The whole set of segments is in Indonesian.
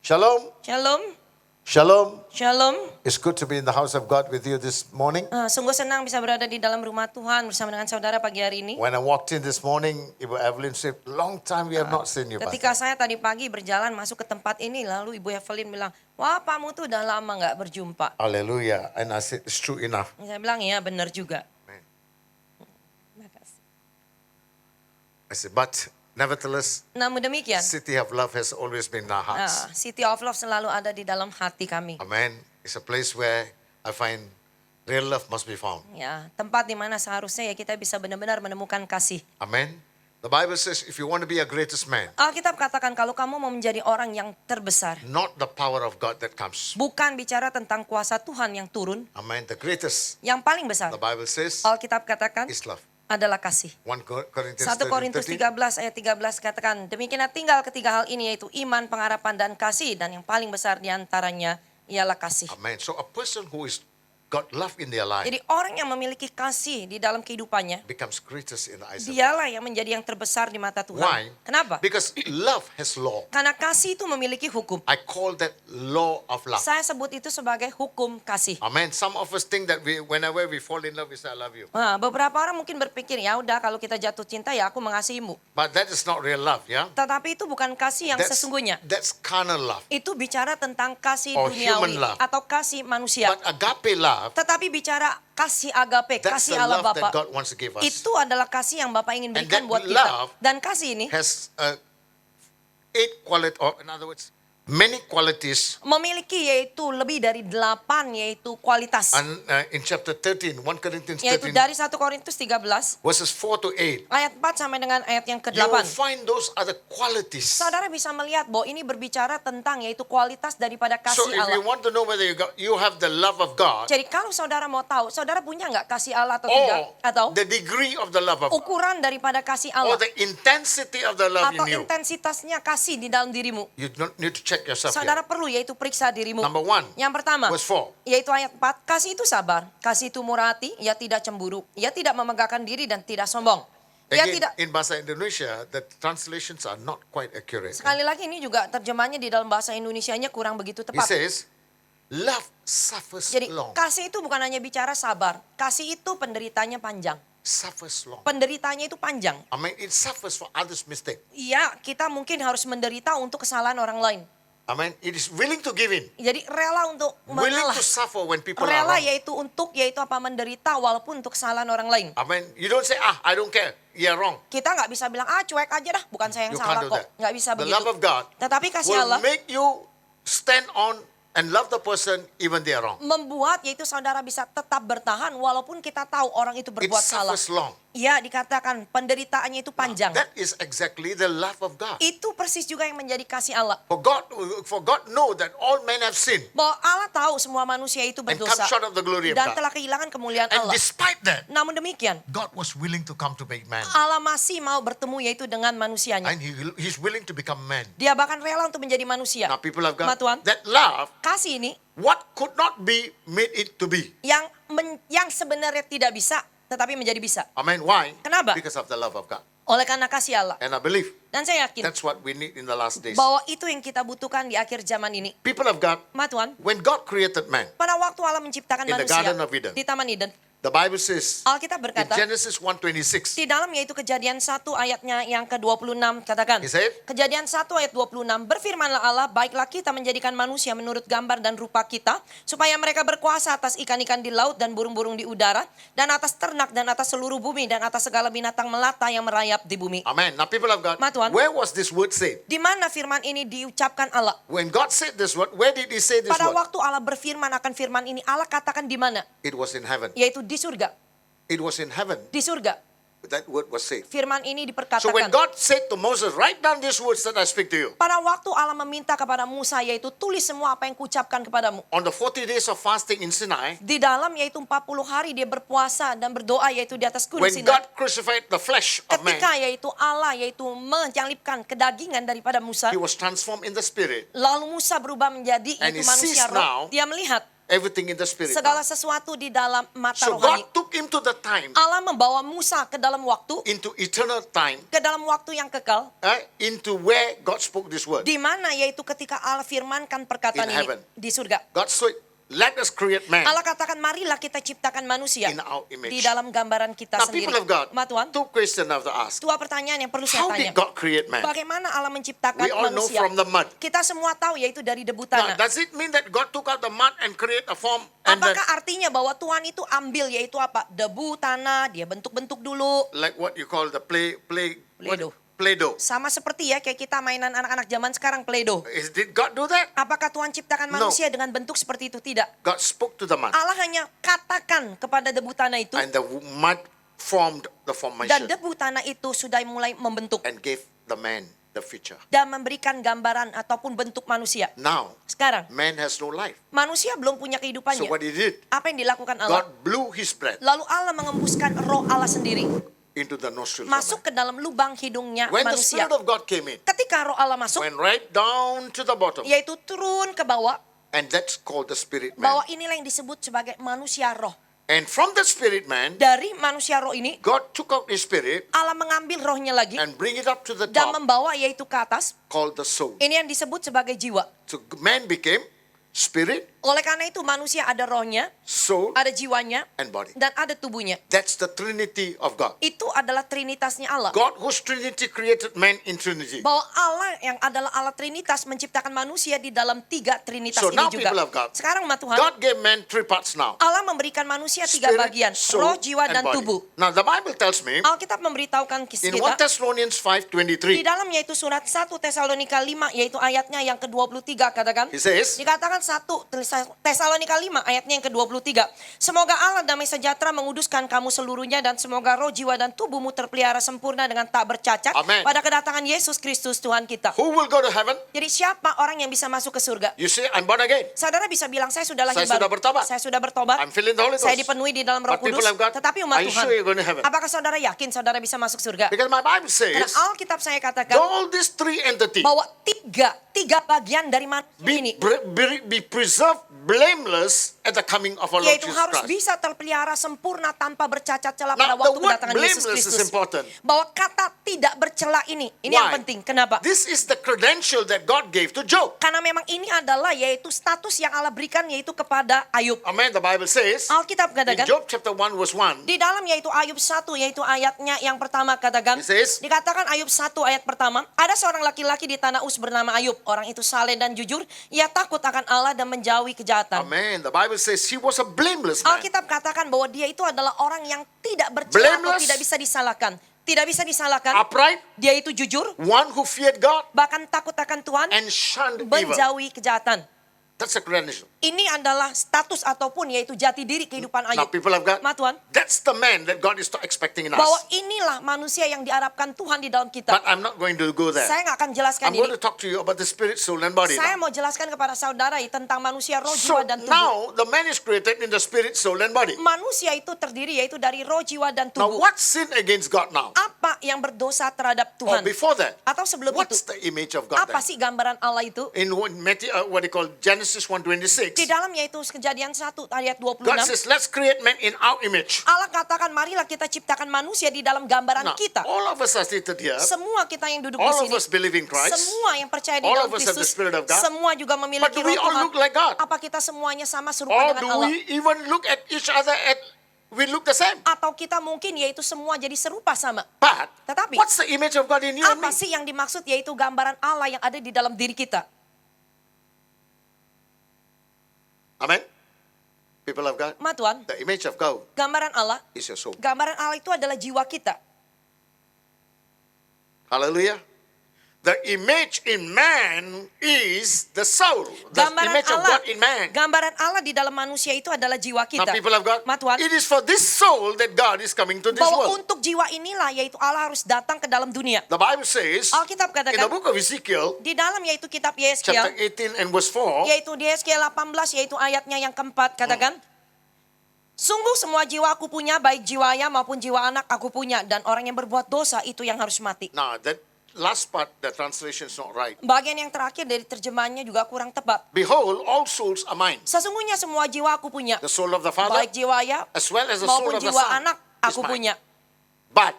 Shalom. Shalom, Shalom. shalom. It's good to be in the house of God with you this morning. Sungguh senang bisa berada di dalam rumah Tuhan bersama dengan saudara pagi hari ini. When I walked in this morning, Ibu Evelyn said, long time we have not seen you, Ketika Pastor. saya tadi pagi berjalan masuk ke tempat ini, lalu Ibu Evelyn bilang, wah Pakmu tuh udah lama gak berjumpa. Hallelujah. And I said, it's true enough. Saya bilang, ya benar juga. Amen. Makasih. I said, but nevertheless, Namun demikian, City of Love has always been in our hearts. City of Love selalu ada di dalam hati kami. Amen. It's a place where I find real love must be found. Ya, tempat di mana seharusnya ya kita bisa benar-benar menemukan kasih. Amen. The Bible says, if you want to be a greatest man, Alkitab katakan kalau kamu mau menjadi orang yang terbesar, not the power of God that comes. bukan bicara tentang kuasa Tuhan yang turun, Amen. The greatest, yang paling besar, the Bible says, Alkitab katakan is love. adalah kasih. 1 Corinthians 1 Korintus 13. 13 ayat 13 katakan, demikianlah tinggal ketiga hal ini yaitu iman, pengharapan, dan kasih. Dan yang paling besar diantaranya ialah kasih. Amen. So a person who is got love in their life Jadi orang yang memiliki kasih di dalam kehidupannya, becomes greatest in the eyes of God. dialah yang menjadi yang terbesar di mata Tuhan. Why? Kenapa? Because love has law. Karena kasih itu memiliki hukum. I call that law of love. Saya sebut itu sebagai hukum kasih. Amen. Some of us think that whenever we fall in love, we say, I love you. Nah, beberapa orang mungkin berpikir, ya udah kalau kita jatuh cinta ya aku mengasihimu. But that is not real love, yeah? Tetapi itu bukan kasih yang sesungguhnya. That's carnal love. Itu bicara tentang kasih Or duniawi human love. atau kasih manusia. But agape love, Tetapi bicara kasih agape, that's the kasih Allah love that Bapa. God wants to give us. Itu adalah kasih yang Bapak ingin And berikan that buat love kita. Dan kasih ini Has 8 quality, or in other words, many qualities. memiliki yaitu lebih dari 8 yaitu kualitas. And in chapter 13, 1 Corinthians Yaitu 13, dari 1 Korintus 13 verses 4 to 8, ayat 4 sampai dengan ayat yang you will ke-8. find those other qualities. Saudara bisa melihat bahwa ini berbicara tentang yaitu kualitas daripada So kasih if you Allah. want to know whether you have the love of God Jadi kalau saudara mau tahu, saudara punya nggak kasih Allah atau tidak? or Atau the degree of the love of God ukuran daripada kasih or Allah? the intensity of the love Atau in you, intensitasnya kasih di dalam dirimu? you don't need to check yourself Saudara here. perlu yaitu periksa dirimu. Number 1, Yang pertama, verse 4. yaitu ayat 4, kasih itu sabar, kasih itu murah hati, ia tidak cemburu, ia tidak memegahkan diri dan tidak sombong. Ia Again, tidak, in Bahasa Indonesia, the translations are not quite accurate. sekali lagi ini juga terjemahannya di dalam bahasa Indonesianya kurang begitu He tepat. says, love suffers Jadi long. kasih itu bukan hanya bicara sabar, kasih itu penderitanya panjang. Suffers long. Penderitanya itu panjang. I mean, it suffers for others' mistake. Iya, kita mungkin harus menderita untuk kesalahan orang lain. I mean, it is willing to give in. Jadi rela untuk Willing mengalah. to suffer when people are Rela wrong. yaitu apa menderita walaupun untuk kesalahan orang lain. I mean, you don't say, I don't care. You're wrong. Kita nggak bisa bilang, cuek aja dah, bukan saya yang You salah can't do kok. that. Nggak bisa The begitu. love of God Tetapi kasih will Allah make you stand on and love the person even they are wrong. membuat yaitu saudara bisa tetap bertahan walaupun kita tahu orang itu It berbuat salah. suffers long. Iya, dikatakan penderitaannya itu panjang. That is exactly the love of God. Itu persis juga yang menjadi kasih Allah. For God know that all men have sinned Bahwa Allah tahu semua manusia itu and come berdosa short of the glory of dan God. telah kehilangan kemuliaan And Allah. despite that, Namun demikian, God was willing to come to make man. Allah masih mau bertemu yaitu dengan manusianya. And he's willing to become man. Dia bahkan rela untuk menjadi manusia. Now people of Ma God, Tuhan, that love, kasih ini what could not be, made it to be. yang sebenarnya tidak bisa tetapi menjadi bisa. Amen. Why? Kenapa? Because of the love of God. Oleh karena kasih Allah. And I believe Dan saya yakin that's what we need in the last days. bahwa itu yang kita butuhkan di akhir zaman ini. People of God, Ma Tuhan, when God created man, pada waktu Allah menciptakan In the manusia Garden of Eden. di Taman Eden, the Bible says Alkitab in berkata Genesis 1:26, di dalam yaitu Kejadian 1 ayatnya yang ke-26 katakan. he said, Kejadian 1 ayat 26, berfirmanlah Allah, baiklah kita menjadikan manusia menurut gambar dan rupa kita, supaya mereka berkuasa atas ikan-ikan di laut dan burung-burung di udara, dan atas ternak dan atas seluruh bumi, dan atas segala binatang melata yang merayap di bumi. Amen. Now people of God, Ma Tuhan. where was this word said? Di mana firman ini diucapkan Allah? When God said this word, where did he say this Pada word? waktu Allah berfirman akan firman ini, Allah katakan di mana? It was in heaven. Yaitu di surga. It was in heaven Di surga. that word was said. Firman ini So when diperkatakan. God said to Moses, write down these words that I speak to you. Pada waktu Allah meminta kepada Musa, yaitu tulis semua apa yang kuucapkan kepadamu. On the 40 days of fasting in Sinai, Di dalam yaitu 40 hari dia berpuasa dan berdoa yaitu di atas gunung when Sinai. God crucified the flesh of man, Ketika yaitu Allah yaitu menyalibkan kedagingan daripada Musa. he was transformed in the spirit. Lalu Musa berubah menjadi And yaitu he manusia sees roh. now Dia melihat everything in the spirit. Segala now. sesuatu di dalam mata So rohani. God took him to the time, Allah membawa Musa ke dalam waktu, into eternal time, ke dalam waktu yang kekal, into where God spoke this word. di mana yaitu ketika Allah firmankan perkataan In ini heaven. di surga. God said, let us create man Allah katakan marilah kita ciptakan manusia in our image. di dalam gambaran kita Now sendiri. people of God, Ma Tuhan, two questions I have to ask. dua pertanyaan yang perlu saya How tanya. did God create man? Bagaimana Allah menciptakan We all know manusia? from the mud. Kita semua tahu yaitu dari debu Now, tanah. does it mean that God took out the mud and create a form and then, Apakah artinya bahwa Tuhan itu ambil yaitu apa? Debu, tanah, dia bentuk-bentuk dulu. like what you call the Play-Doh. Play-Doh? Sama seperti ya kayak kita mainan anak-anak zaman sekarang Play-Doh. Did God do that? Apakah Tuhan ciptakan No. manusia dengan bentuk seperti itu? Tidak. God spoke to the mud, Allah hanya katakan kepada debu tanah itu, and the mud formed the dan formation debu tanah itu sudah mulai membentuk and gave the man the future. dan memberikan gambaran ataupun bentuk manusia. Now, Sekarang, man has no life. manusia belum punya So kehidupannya. what he did, Apa yang dilakukan Allah? God blew his breath Lalu Allah mengembuskan roh Allah sendiri into the nostrils of masuk man. ke dalam lubang hidungnya When the manusia. Spirit of God came in, Ketika roh Allah masuk, went right down to the bottom, yaitu turun ke bawah, and that's called the spirit man. bahwa inilah yang disebut sebagai manusia roh. And from the spirit man, Dari manusia roh ini, God took out his spirit Allah mengambil rohnya lagi and bring it up to the dan top, membawa yaitu ke atas. called the soul. Ini yang disebut sebagai jiwa. So man became spirit, Oleh karena itu manusia ada rohnya, soul, ada jiwanya, and body. dan ada tubuhnya. That's the Trinity of God. Itu adalah trinitasnya Allah. God whose Trinity created man in Trinity. Bahwa Allah yang adalah Allah Trinitas menciptakan manusia di dalam tiga Trinitas So ini now juga. people of God, Sekarang umat Tuhan, God gave man three parts now. Allah memberikan manusia tiga Spirit, bagian, soul, roh, jiwa, and dan body. tubuh. Now the Bible tells me Alkitab memberitahukan in 1 kita Thessalonians di 5:23, dalamnya itu surat 1 Tesalonika 5 yaitu ayatnya yang ke-23 katakan. he says, Dikatakan 1 Tesalonika 5 ayatnya yang ke-23. Semoga Allah damai sejahtera menguduskan kamu seluruhnya dan semoga roh, jiwa, dan tubuhmu terpelihara sempurna dengan tak bercacat Amen. pada kedatangan Yesus Kristus Tuhan kita. who will go to heaven? Jadi siapa orang yang bisa masuk ke surga? You say, I'm born again. Saudara bisa bilang saya sudah lahir Saya baru. sudah bertobat. Saya sudah bertobat. I'm feeling the Holy Saya Ghost. dipenuhi di dalam Roh But people Kudus. have got, Tetapi umat are you Tuhan, sure you're going to heaven? apakah saudara yakin saudara bisa masuk surga? Because my Bible Karena says, Alkitab saya katakan all these three entities bahwa tiga bagian dari manusia ini be preserved blameless at the coming of our Lord yaitu Jesus harus Christ. bisa terpelihara sempurna tanpa bercacat celah Now, pada the waktu word kedatangan Yesus blameless is Kristus. important. Bahwa kata tidak bercela ini yang Why? penting. Kenapa? This is the credential that God gave to Job. Karena memang ini adalah yaitu status yang Allah berikan yaitu kepada Ayub. Amen. The Bible says Alkitab in katakan Job chapter 1 verse 1, di dalam yaitu Ayub 1 yaitu ayatnya yang pertama katakan. It says, Dikatakan Ayub 1 ayat pertama, ada seorang laki-laki di tanah Uz bernama Ayub. Orang itu saleh dan jujur, ia takut akan Allah dan menjauhi kejahatan. Amen. The Bible says he was a blameless man. Alkitab katakan bahwa dia itu adalah orang yang tidak bercela atau Blameless. tidak bisa disalahkan. Tidak bisa disalahkan. Upright, Dia itu jujur, one who feared God bahkan takut akan Tuhan, and shunned evil. menjauhi kejahatan. That's a credential. Ini adalah status ataupun yaitu jati diri kehidupan Now Ayub. people have got, Ma Tuhan, that's the man that God is expecting in bahwa us. inilah manusia yang diharapkan Tuhan di dalam kita. But I'm not going to go there. Saya nggak akan jelaskan I'm going ini. to talk to you about the spirit, soul, and body Saya now. mau jelaskan kepada saudara tentang manusia roh, So jiwa, dan tubuh. now the man is created in the spirit, soul, and body. Manusia itu terdiri yaitu dari roh, jiwa, dan Now tubuh. what sin against God now? Apa yang berdosa terhadap Or Tuhan? before that, Atau sebelum what's itu, the image of God apa then? sih gambaran Allah itu? In Matthew, what they call Genesis 1:26, Di dalam yaitu Kejadian 1 ayat 26. God says, let's create man in our image. Allah katakan marilah kita ciptakan manusia di dalam gambaran Now, kita. all of us are seated here. Semua kita yang duduk di All of sini, us believe in Christ. semua yang percaya di All dalam of us have the Kristus, Spirit of God. semua juga But memiliki do roh we all Tuhan. look like God? Apa kita semuanya sama serupa Or dengan do Allah? we even look at each other we look the same? Atau kita mungkin yaitu semua jadi serupa sama. But Tetapi, what's the image of God in you and me? apa sih yang dimaksud yaitu gambaran Allah yang ada di dalam diri kita? Amen. People of God, Ma Tuhan, the image of God gambaran Allah, is your soul. gambaran Allah itu adalah jiwa kita. Hallelujah. The image in man is the soul. The Gambaran image of Allah, God in man. gambaran Allah di dalam manusia itu adalah jiwa Now kita. people of God, Ma Tuhan, it is for this soul that God is coming to this bahwa world. untuk jiwa inilah yaitu Allah harus datang ke dalam dunia. The Bible says Alkitab in the katakan book of Ezekiel, di dalam yaitu kitab chapter Yeskiel, 18 and verse 4, yaitu di Yeskiel 18 yaitu ayatnya yang keempat katakan, sungguh semua jiwa aku punya, baik jiwa ayah maupun jiwa anak aku punya, dan orang yang berbuat dosa itu yang harus mati. now that last part, the translation is not right. Bagian yang terakhir dari terjemahannya juga kurang tepat. Behold, all souls are mine. Sesungguhnya semua jiwa aku punya. The soul of the Father, Baik jiwa ayah as well as the soul maupun of the jiwa Son, anak is aku mine. punya. But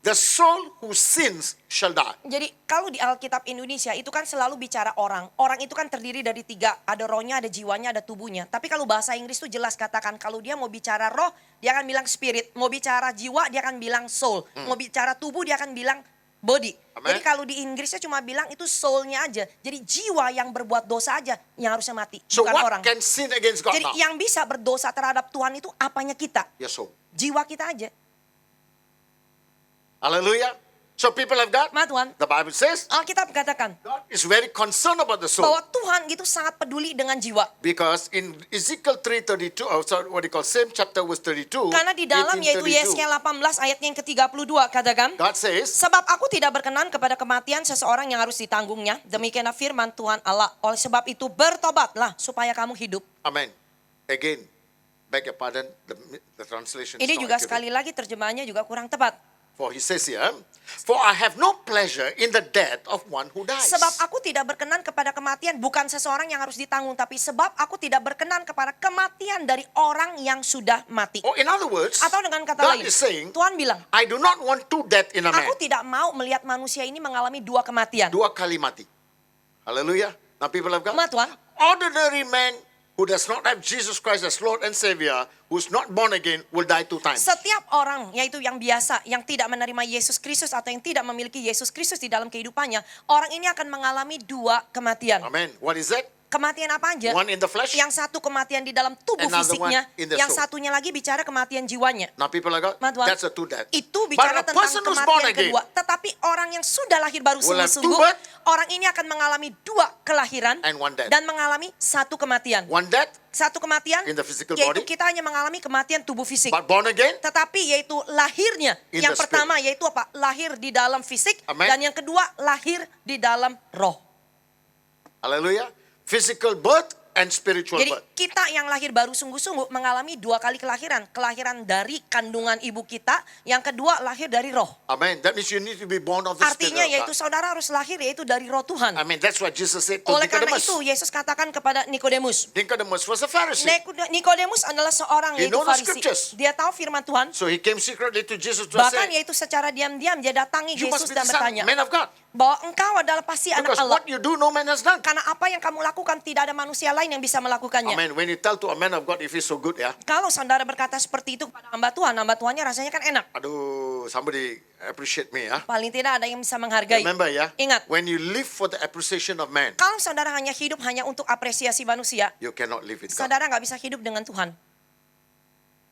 the soul who sins shall die. Jadi kalau di Alkitab Indonesia itu kan selalu bicara orang. Orang itu kan terdiri dari 3. Ada rohnya, ada jiwanya, ada tubuhnya. Tapi kalau bahasa Inggris tuh jelas katakan kalau dia mau bicara roh, dia akan bilang spirit. Mau bicara jiwa, dia akan bilang soul. Mau bicara tubuh, dia akan bilang body. Amen. Jadi kalau di Inggrisnya cuma bilang itu soulnya aja. Jadi jiwa yang berbuat dosa aja yang harusnya mati. So Bukan what orang. can sin against God Jadi now? yang bisa berdosa terhadap Tuhan itu apanya kita? Your soul. Jiwa kita aja. Hallelujah. So people of God, Ma Tuhan, the Bible says Alkitab katakan God is very concerned about the soul. bahwa Tuhan gitu sangat peduli dengan jiwa. Because in Ezekiel 3:32, what you call same chapter verse 32, Karena di dalam yaitu 18:32, Yesaya 18 ayatnya yang ke-32 katakan, God says, sebab aku tidak berkenan kepada kematian seseorang yang harus ditanggungnya. Demikianlah firman Tuhan Allah. Oleh sebab itu bertobatlah supaya kamu hidup. Amen. Again, beg your pardon, the translation is Ini not juga accurate. sekali lagi terjemahannya juga kurang tepat. For he says here, for I have no pleasure in the death of one who dies. Sebab aku tidak berkenan kepada kematian bukan seseorang yang harus ditanggung, tapi sebab aku tidak berkenan kepada kematian dari orang yang sudah mati. Or in other words, Atau dengan kata God lain, is saying, Tuhan bilang, I do not want two death in a man. aku tidak mau melihat manusia ini mengalami 2 kematian. Dua kali mati. Hallelujah. Now people of God, Ma Tuhan, ordinary man who does not have Jesus Christ as Lord and Savior, who's not born again, will die 2 times. setiap orang, yaitu yang biasa, yang tidak menerima Yesus Kristus atau yang tidak memiliki Yesus Kristus di dalam kehidupannya, orang ini akan mengalami 2 kematian. Amen. What is that? Kematian apa aja? One in the flesh, Yang satu kematian di dalam tubuh Another fisiknya, one in the yang soul. satunya lagi bicara kematian jiwanya. now people of God, Ma Tuhan, that's a two death. Itu But bicara a tentang person who's born kematian again kedua. Tetapi orang yang sudah lahir baru will have two sungguh-sungguh, birth orang ini akan mengalami 2 kelahiran and one death. dan mengalami 1 kematian. One death, Satu kematian, in the physical yaitu body. kita hanya mengalami kematian tubuh fisik. but born again, Tetapi yaitu lahirnya. In Yang the pertama yaitu apa? Lahir di dalam fisik. Amen. Dan yang kedua lahir di dalam roh. hallelujah, physical birth and spiritual Jadi birth. kita yang lahir baru sungguh-sungguh mengalami 2 kali kelahiran. Kelahiran dari kandungan ibu kita. Yang kedua lahir dari roh. Amen. That means you need to be born of the Artinya Spirit yaitu of God. saudara harus lahir yaitu dari roh Tuhan. Amen. That's what Jesus said to Oleh karena Nicodemus. itu Yesus katakan kepada Nikodemus. Nicodemus was a Pharisee. Nikodemus adalah seorang He yaitu know the Farisi. scriptures. Dia tahu firman Tuhan. So he came secretly to Jesus to Bahkan say, yaitu secara diam-diam dia datangi you must Yesus be dan the son, bertanya. man of God. Bahwa engkau adalah pasti anak Because Allah. what you do, no man has done. Karena apa yang kamu lakukan tidak ada manusia lain yang bisa melakukannya. Amen. When you tell to a man of God, if he's so good, yeah. Kalau saudara berkata seperti itu kepada hamba Tuhannya rasanya kan enak. Aduh, somebody appreciate me, yeah. Paling tidak ada yang bisa menghargai. Remember, yeah. Ingat, When you live for the appreciation of man, kalau saudara hanya hidup hanya untuk apresiasi manusia, you cannot live with God. saudara nggak bisa hidup dengan Tuhan.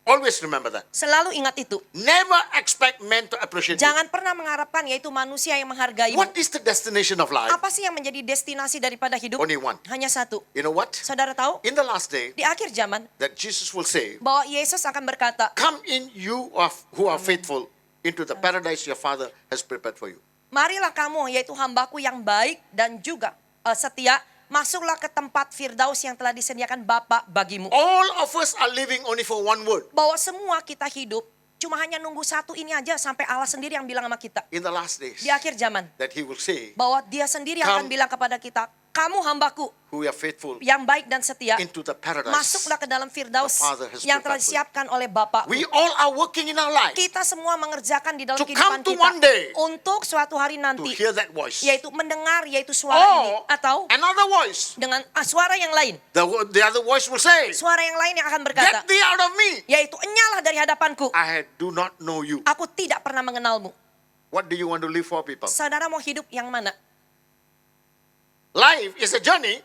Always remember that. Selalu ingat itu. Never expect men to appreciate you. Jangan pernah mengharapkan yaitu manusia yang menghargaimu. What is the destination of life? Apa sih yang menjadi destinasi daripada hidup? Only one. Hanya satu. You know what? Saudara tahu, In the last day, di akhir zaman, that Jesus will say, bahwa Yesus akan berkata, come in you who are faithful into the paradise your Father has prepared for you. marilah kamu yaitu hambaku yang baik dan juga setia, masuklah ke tempat Firdaus yang telah disediakan Bapa bagimu. All of us are living only for one word. Bahwa semua kita hidup cuma hanya nunggu satu ini aja sampai Allah sendiri yang bilang sama kita. In the last days, Di akhir zaman, that he will say, bahwa dia sendiri akan Come. bilang kepada kita, kamu hambaku who are faithful yang baik dan setia, into the paradise. masuklah ke dalam Firdaus the Father has yang telah prepared for you. disiapkan oleh Bapa. We all are working in our life Kita semua mengerjakan di dalam To kehidupan come to kita one day untuk suatu hari to nanti, hear that voice. yaitu mendengar yaitu suara ini, Or atau another voice. dengan suara yang lain. The other voice will say, Suara yang lain yang akan berkata, get thee out of me. yaitu enyalah dari hadapanku. I do not know you. Aku tidak pernah mengenalmu. What do you want to live for, people? Saudara mau hidup yang mana? Life is a journey.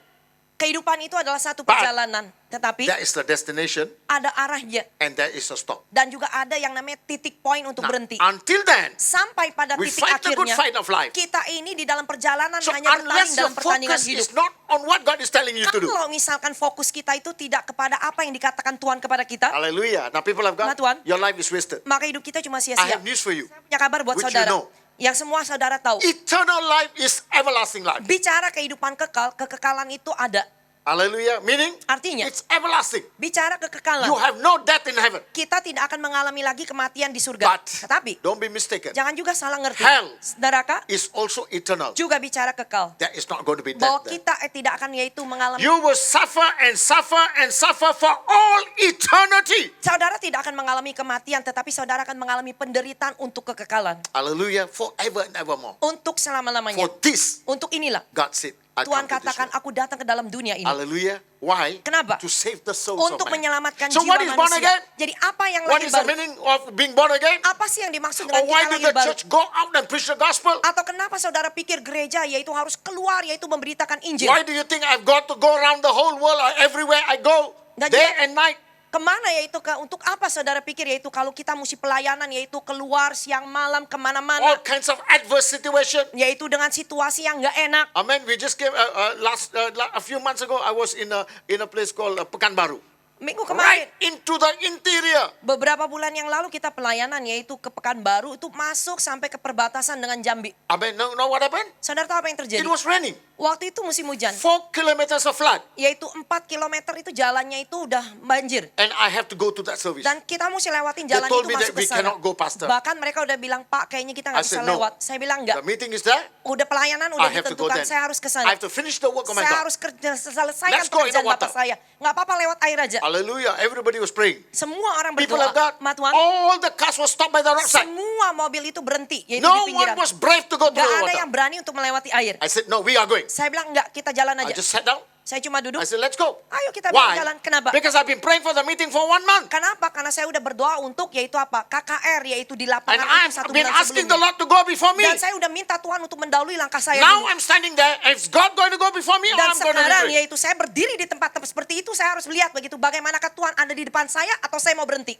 Kehidupan itu adalah satu But perjalanan. Tetapi That is the destination ada arahnya. and there is a stop. Dan juga ada yang namanya titik poin untuk Now, berhenti. until then, Sampai pada we titik fight the good akhirnya, fight of life. kita ini di dalam perjalanan So hanya bertahan unless your dalam pertandingan focus hidup. is not on what God is telling you to do. Kalau misalkan fokus kita itu tidak kepada apa yang dikatakan Tuhan kepada kita, Hallelujah. Now people of Nah, God, Tuhan. your life is wasted. maka hidup kita cuma I sia-sia. have news for you. Punya kabar buat Which you saudara. know. Yang semua saudara tahu. Eternal life is everlasting life. Bicara kehidupan kekal, kekekalan itu ada. Hallelujah. Meaning, Artinya, it's everlasting. bicara kekekalan. You have no death in heaven. Kita tidak akan mengalami lagi kematian di surga. But Tetapi, don't be mistaken. jangan juga salah ngerti. Hell Neraka is also eternal. juga bicara kekal. There is not going to be Bahwa death there. kita tidak akan yaitu mengalami. You will suffer and suffer and suffer for all eternity. Saudara tidak akan mengalami kematian, tetapi saudara akan mengalami penderitaan untuk kekekalan. Hallelujah. Forever and evermore. Untuk selama-lamanya. For this, Untuk inilah. God said, I Tuhan come to this katakan, world. aku datang ke dalam dunia ini. Hallelujah. Why? Kenapa? To save the souls Untuk of man. menyelamatkan So jiwa what is born manusia. again? Jadi apa yang What lahir is the baru? meaning of being born again? Apa sih yang dimaksud Or dengan why kita did lahir the baru? church go out and preach the gospel? Atau kenapa saudara pikir gereja yaitu harus keluar yaitu memberitakan Injil? Why do you think I've got to go around the whole world or everywhere I go, Dan day juga- and night? Kemana yaitu untuk apa saudara pikir yaitu kalau kita mesti pelayanan yaitu keluar siang malam All kemana-mana kinds of adverse situation. yaitu dengan situasi yang nggak enak. Amen. We just came a few months ago. I was in a place called Pekanbaru, Minggu right kemarin into the interior. beberapa bulan yang lalu kita pelayanan yaitu ke Pekanbaru itu masuk sampai ke perbatasan dengan Jambi. Amen. Know what happened? Saudara tahu apa yang terjadi? It was raining. Waktu itu musim hujan, 4 kilometers of flood, yaitu 4 kilometer itu jalannya itu udah banjir. and I have to go to that service. Dan kita mesti lewatin They jalan told itu me masuk that ke we sana. cannot go, Pastor. Bahkan mereka udah bilang, Pak kayaknya kita I nggak bisa said, no. lewat. Saya bilang enggak. The meeting is there. Udah pelayanan udah I have to go ditentukan, then. saya harus ke I sana. have to finish the work of my Saya God. harus kerja selesaikan Let's go in the pekerjaan water. Bapak saya. Nggak apa-apa lewat air aja. Hallelujah. Everybody was praying. Semua orang People berdoa. of God, Ma Tuhan, all the cars were stopped by the roadside. semua mobil itu berhenti, yaitu No di one pinggiran. was brave to go through Gak the ada water. yang berani untuk melewati air. I said, no, we are going. Saya bilang enggak, kita jalan I aja. just sat down. Saya cuma duduk. I said, let's go. Ayo kita Why? jalan. Kenapa? Because I've been praying for the meeting for 1 month. Kenapa? Karena saya udah berdoa untuk yaitu apa? KKR, yaitu di And lapangan I've itu 1 been bulan asking the sebelumnya. Lord to go before me. Dan saya udah minta Tuhan untuk mendahului langkah saya Now dulu. I'm standing there. Is God going to go before me or Dan I'm going to sekarang retreat? yaitu saya berdiri di tempat seperti itu, saya harus melihat begitu bagaimanakah Tuhan ada di depan saya atau saya mau berhenti.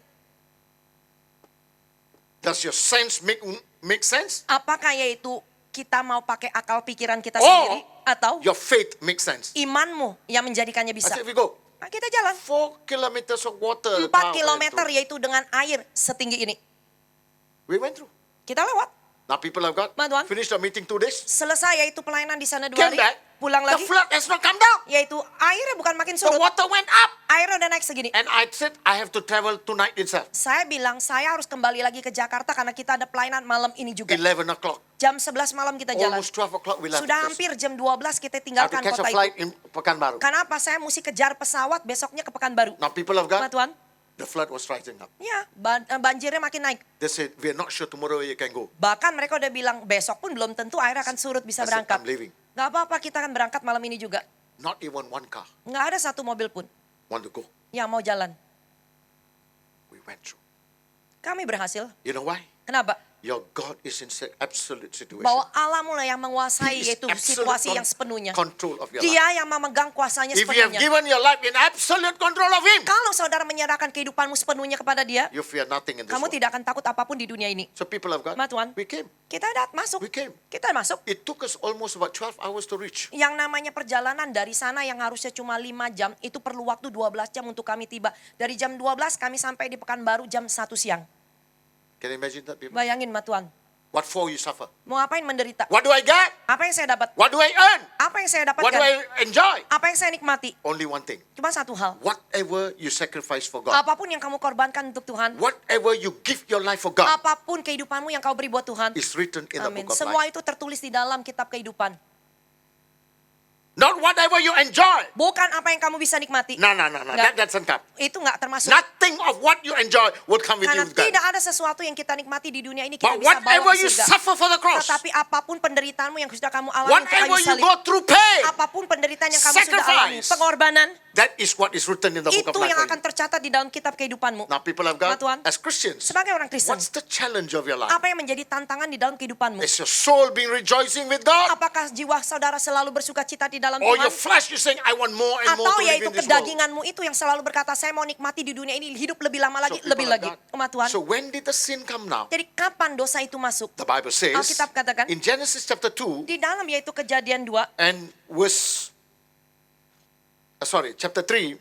Does your sense make sense? Apakah yaitu kita mau pakai akal pikiran kita Or sendiri atau your faith makes sense? imanmu yang menjadikannya I bisa. said, we go. Nah, kita jalan 4 kilometers of water. the 4 car went kilometer through. yaitu dengan air setinggi ini. We went through. Kita lewat. Now people have got Ma Tuhan. finished the meeting 2 days. Selesai yaitu pelayanan di sana 2 Came hari. back. Pulang The lagi. flood has not come down. Yaitu airnya bukan makin The surut. water went up. Airnya udah naik segini. And I said, I have to travel tonight itself. Saya bilang saya harus kembali lagi ke Jakarta karena kita ada pelayanan malam ini juga. 11 o'clock. Jam 11 malam kita jalan. Almost 12 o'clock we left. Sudah because hampir jam 12 kita I have to tinggalkan catch a kota flight itu. in Pekanbaru. Kenapa? Saya mesti kejar pesawat besoknya ke Pekanbaru. Now people have Ma got, Tuhan, the flood was rising up. ya banjirnya makin naik. They said, we are not sure tomorrow you can go. Bahkan mereka udah bilang besok pun belum tentu air akan surut bisa I said, berangkat. I'm leaving. Gak apa-apa kita akan berangkat malam ini juga. Not even one car Nggak ada satu mobil pun want to go. yang mau jalan. We went through. Kami berhasil. You know why? Kenapa? Your God is in absolute situation. Bahwa Allah mulai yang menguasai He is yaitu absolute situasi yang sepenuhnya. control of your life. Dia yang memegang kuasanya If you have sepenuhnya. given your life in absolute control of Him, Kalau saudara menyerahkan kehidupanmu sepenuhnya kepada Dia, you fear nothing in this kamu world. tidak akan takut apapun di dunia ini. So people have got, Ma Tuhan. we came. Kita masuk. We came. Kita masuk. It took us almost about 12 hours to reach. Yang namanya perjalanan dari sana yang harusnya cuma 5 jam, itu perlu waktu 12 jam untuk kami tiba. Dari jam 12 kami sampai di Pekanbaru jam 1 siang. Can you imagine that, people? Bayangin Ma Tuhan, What for you suffer? mau ngapain menderita? What do I get? Apa yang saya dapat? What do I earn? Apa yang saya What do dapatkan? I enjoy? Apa yang saya nikmati? Only one thing. Cuma satu hal. Whatever you sacrifice for God, Apapun yang kamu korbankan untuk Tuhan, whatever you give your life for God, apapun kehidupanmu yang kau beri buat Tuhan, is written in the amin. book of Semua life. itu tertulis di dalam kitab kehidupan. Not whatever you enjoy. Bukan apa yang kamu bisa nikmati. No. Nggak. That doesn't come. Itu nggak termasuk. Nothing of what you enjoy would come with Karena you with God. tidak ada sesuatu yang kita nikmati di dunia ini kita But bisa bawa whatever ke you surga. suffer for the cross, Tetapi apapun penderitaanmu yang sudah kamu alami untuk whatever kayu you salib, go through pain, apapun penderitaan yang kamu sudah alami, sacrifice, pengorbanan, that is what is written in the book itu of life yang for akan you. tercatat di dalam kitab kehidupanmu. Now people have Ma got, Tuhan. as Christians, Sebagai orang Kristen, what's the challenge of your life? apa yang menjadi tantangan di dalam kehidupanmu? Is your soul being rejoicing with God? Apakah jiwa saudara selalu bersuka cita di dalam Or Tuhan? your flesh you saying, I want more and more Atau to live yaitu in this world? kedaginganmu itu yang selalu berkata, saya mau nikmati di dunia ini, hidup lebih lama lagi, people lebih have lagi. got- Ma Tuhan. So when did the sin come now? Jadi kapan dosa itu masuk? The Bible says Alkitab katakan, in Genesis chapter 2 di dalam yaitu Kejadian 2 and chapter 3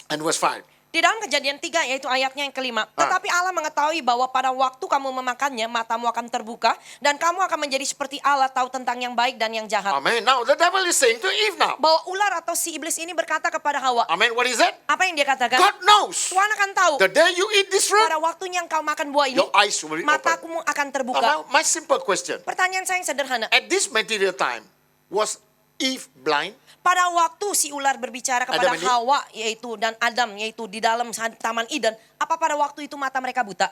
and verse 5. Di dalam Kejadian 3 yaitu ayatnya yang kelima. Tetapi Allah mengetahui bahwa pada waktu kamu memakannya, matamu akan terbuka dan kamu akan menjadi seperti Allah, tahu tentang yang baik dan yang jahat. Amen. Now the devil is saying to Eve now. Bahwa ular atau si iblis ini berkata kepada Hawa. Amen. What is that? Apa yang dia katakan? God knows. Tuhan akan tahu. The day you eat this fruit, Pada waktunya engkau makan buah ini, your eyes will be open. matamu akan terbuka. Now, my simple question. Pertanyaan saya yang sederhana. At this material time, was Eve blind? Pada waktu si ular berbicara kepada Adam and Eve? Hawa yaitu dan Adam yaitu di dalam Taman Eden, apa pada waktu itu mata mereka buta?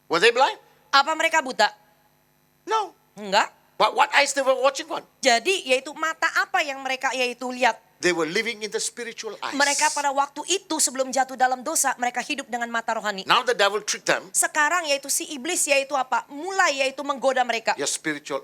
Were they blind? Apa mereka buta? No. Enggak. But what eyes they were watching on? Jadi yaitu mata apa yang mereka yaitu lihat? They were living in the spiritual eyes. Mereka pada waktu itu sebelum jatuh dalam dosa, mereka hidup dengan mata rohani. Now the devil tricked them. Sekarang yaitu si iblis yaitu apa? Mulai yaitu menggoda mereka.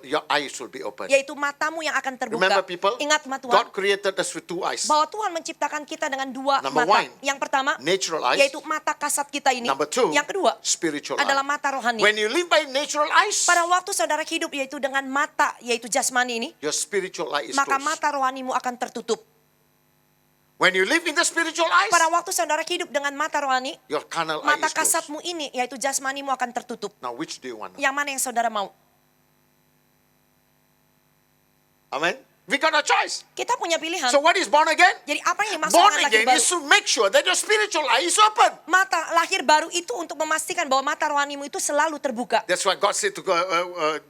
Your eyes will be open. Yaitu matamu yang akan terbuka. Remember people, Ingat Tuhan, God created us with two eyes. bahwa Tuhan menciptakan kita dengan dua Number mata. one, Yang pertama, natural eyes. yaitu mata kasat kita ini. Number two, Yang kedua, spiritual adalah eyes. mata rohani. When you live by natural eyes, Pada waktu saudara hidup yaitu dengan mata yaitu jasmani ini, your spiritual eye is maka closed. mata rohanimu akan tertutup. When you live in the spiritual eyes, Pada waktu saudara hidup dengan mata rohani, your carnal eye mata is closed. kasatmu ini yaitu jasmanimu akan tertutup. Now which do you want? Yang mana yang saudara mau? Amen. We got a choice. Kita punya pilihan. So what is born again? Jadi apa yang dimaksud Born dengan lahir again baru? is to make sure that your spiritual eye is open. Mata lahir baru itu untuk memastikan bahwa mata rohanimu itu selalu terbuka. That's why God said to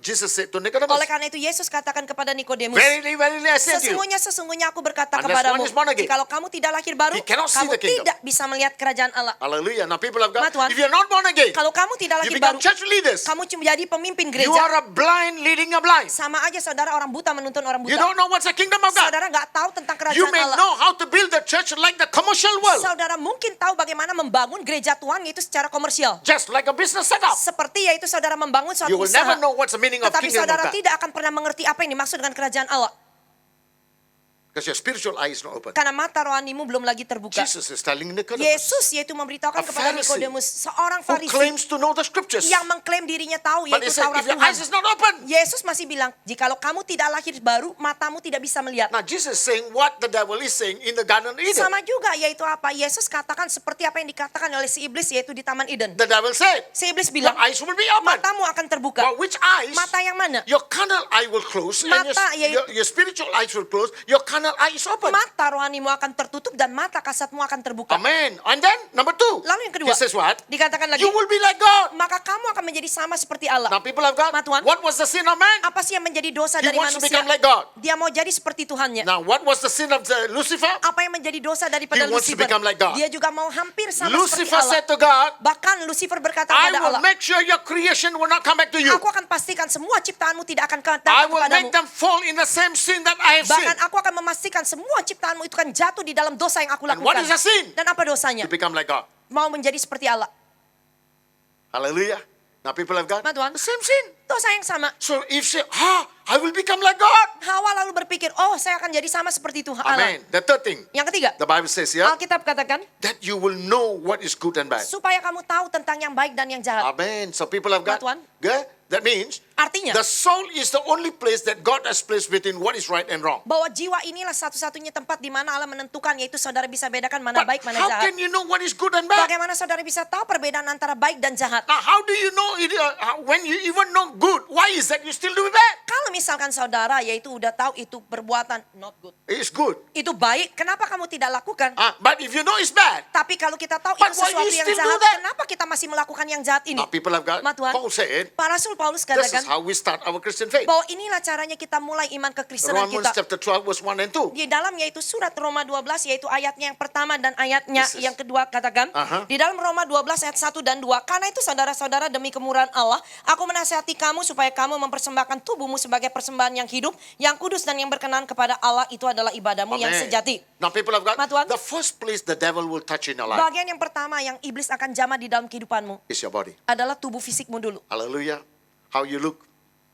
Jesus said to Oleh Nicodemus, karena itu Yesus katakan kepada Nikodemus, verily, verily, I say to you, sesungguhnya aku berkata Unless kepadamu, one is born again, jikalau kamu tidak lahir baru, you cannot see kamu the kingdom. tidak bisa melihat kerajaan Allah. hallelujah. Now people of God, Tuhan. if you're not born again, Kalau kamu tidak you lahir become baru, church leaders. kamu cuma jadi pemimpin You gereja. are a blind leading a blind. Sama aja saudara orang buta menuntun orang You buta. don't know what's the kingdom of God. Saudara nggak tahu tentang You kerajaan may Allah. know how to build the church like the commercial world, Saudara mungkin tahu bagaimana membangun gereja Tuhan yaitu secara komersial. just like a business setup. Seperti yaitu saudara membangun suatu You will usaha. never know what's the meaning of Tetapi kingdom of saudara God, tidak akan pernah mengerti apa yang dimaksud dengan kerajaan Allah. because your spiritual eye is not open. Karena mata rohanimu belum lagi terbuka. Jesus is telling Nicodemus, Yesus yaitu memberitahukan A kepada Pharisee Nikodemus, seorang who Farisi claims to know the scriptures, yang mengklaim dirinya tahu but he yaitu said, Taurat if your Tuhan. eyes is not open. Yesus masih bilang, jikalau kamu tidak lahir baru, matamu tidak bisa melihat. Now Jesus is saying what the devil is saying in the Garden of Eden. Sama juga yaitu apa? Yesus katakan seperti apa yang dikatakan oleh si iblis yaitu di Taman Eden. The devil said, Si iblis your bilang, eyes will be open. matamu akan terbuka. But which eyes? Mata yang mana? Your carnal eye will close, and Mata your spiritual eyes will close. Your carnal eye is open. Mata rohanimu akan tertutup dan mata kasatmu akan terbuka. Amen. And then number two, Lalu yang kedua, he says what? dikatakan lagi, You will be like God. maka kamu akan menjadi sama seperti Allah. Now people of God, Tuhan. what was the sin of man? Apa sih yang menjadi dosa He dari wants to manusia? become like God. Dia mau jadi seperti Tuhannya. Now what was the sin of Lucifer? Apa yang menjadi dosa daripada He wants to Lucifer? become like God. Dia juga mau hampir sama seperti Lucifer Allah. said to God, Bahkan Lucifer berkata I kepada will Allah, make sure your creation will not come back to you. aku akan pastikan semua ciptaanmu tidak akan I datang will kepadamu. make them fall in the same sin that I have Bahkan sinned. aku akan memastikan semua ciptaanmu itu kan jatuh di dalam dosa yang aku And what lakukan. is the sin? Dan apa dosanya? To become like God. Mau menjadi seperti Allah. Hallelujah. Now people of God, Tuhan. the same sin. Dosa yang sama. So if say, I will become like God. Hawa lalu berpikir, oh saya akan jadi sama seperti Tuhan Allah. Amen. The third thing, Yang ketiga, the Bible says here, Alkitab katakan, that you will know what is good and bad. supaya kamu tahu tentang yang baik dan yang jahat. Amen. So people of God, Tuhan. yeah, that means Artinya, the soul is the only place that God has placed between what is right and wrong. bahwa jiwa inilah satu-satunya tempat di mana Allah menentukan, yaitu saudara bisa bedakan mana But baik, mana how jahat. can you know what is good and bad? Bagaimana saudara bisa tahu perbedaan antara baik dan jahat? Now, how do you know it, when you even know good? Why is that you still do bad? Kalau misalkan saudara yaitu udah tahu itu perbuatan not good, It's good. itu baik, kenapa kamu tidak lakukan? But if you know it's bad, Tapi kalau kita tahu But itu why sesuatu you yang still do jahat, that? kenapa kita masih melakukan yang jahat ini? now people of God, Tuhan. Paul said, Para Rasul Paulus this is katakan how we start our Christian faith. bahwa inilah caranya kita mulai iman kekristenan Romans kita. chapter 12 verse 1 and 2. Di dalam yaitu surat Roma 12 yaitu ayatnya yang pertama dan ayatnya This is- yang kedua katakan. Di dalam Roma 12 ayat 1 dan 2. Karena itu saudara-saudara demi kemurahan Allah, aku menasihati kamu supaya kamu mempersembahkan tubuhmu sebagai persembahan yang hidup, yang kudus dan yang berkenan kepada Allah, itu adalah ibadahmu yang Amen. sejati. Now people of God, Tuhan. the first place the devil will touch in your life Bagian yang pertama yang iblis akan jamah di dalam kehidupanmu is your body. adalah tubuh fisikmu dulu. Hallelujah. How you look.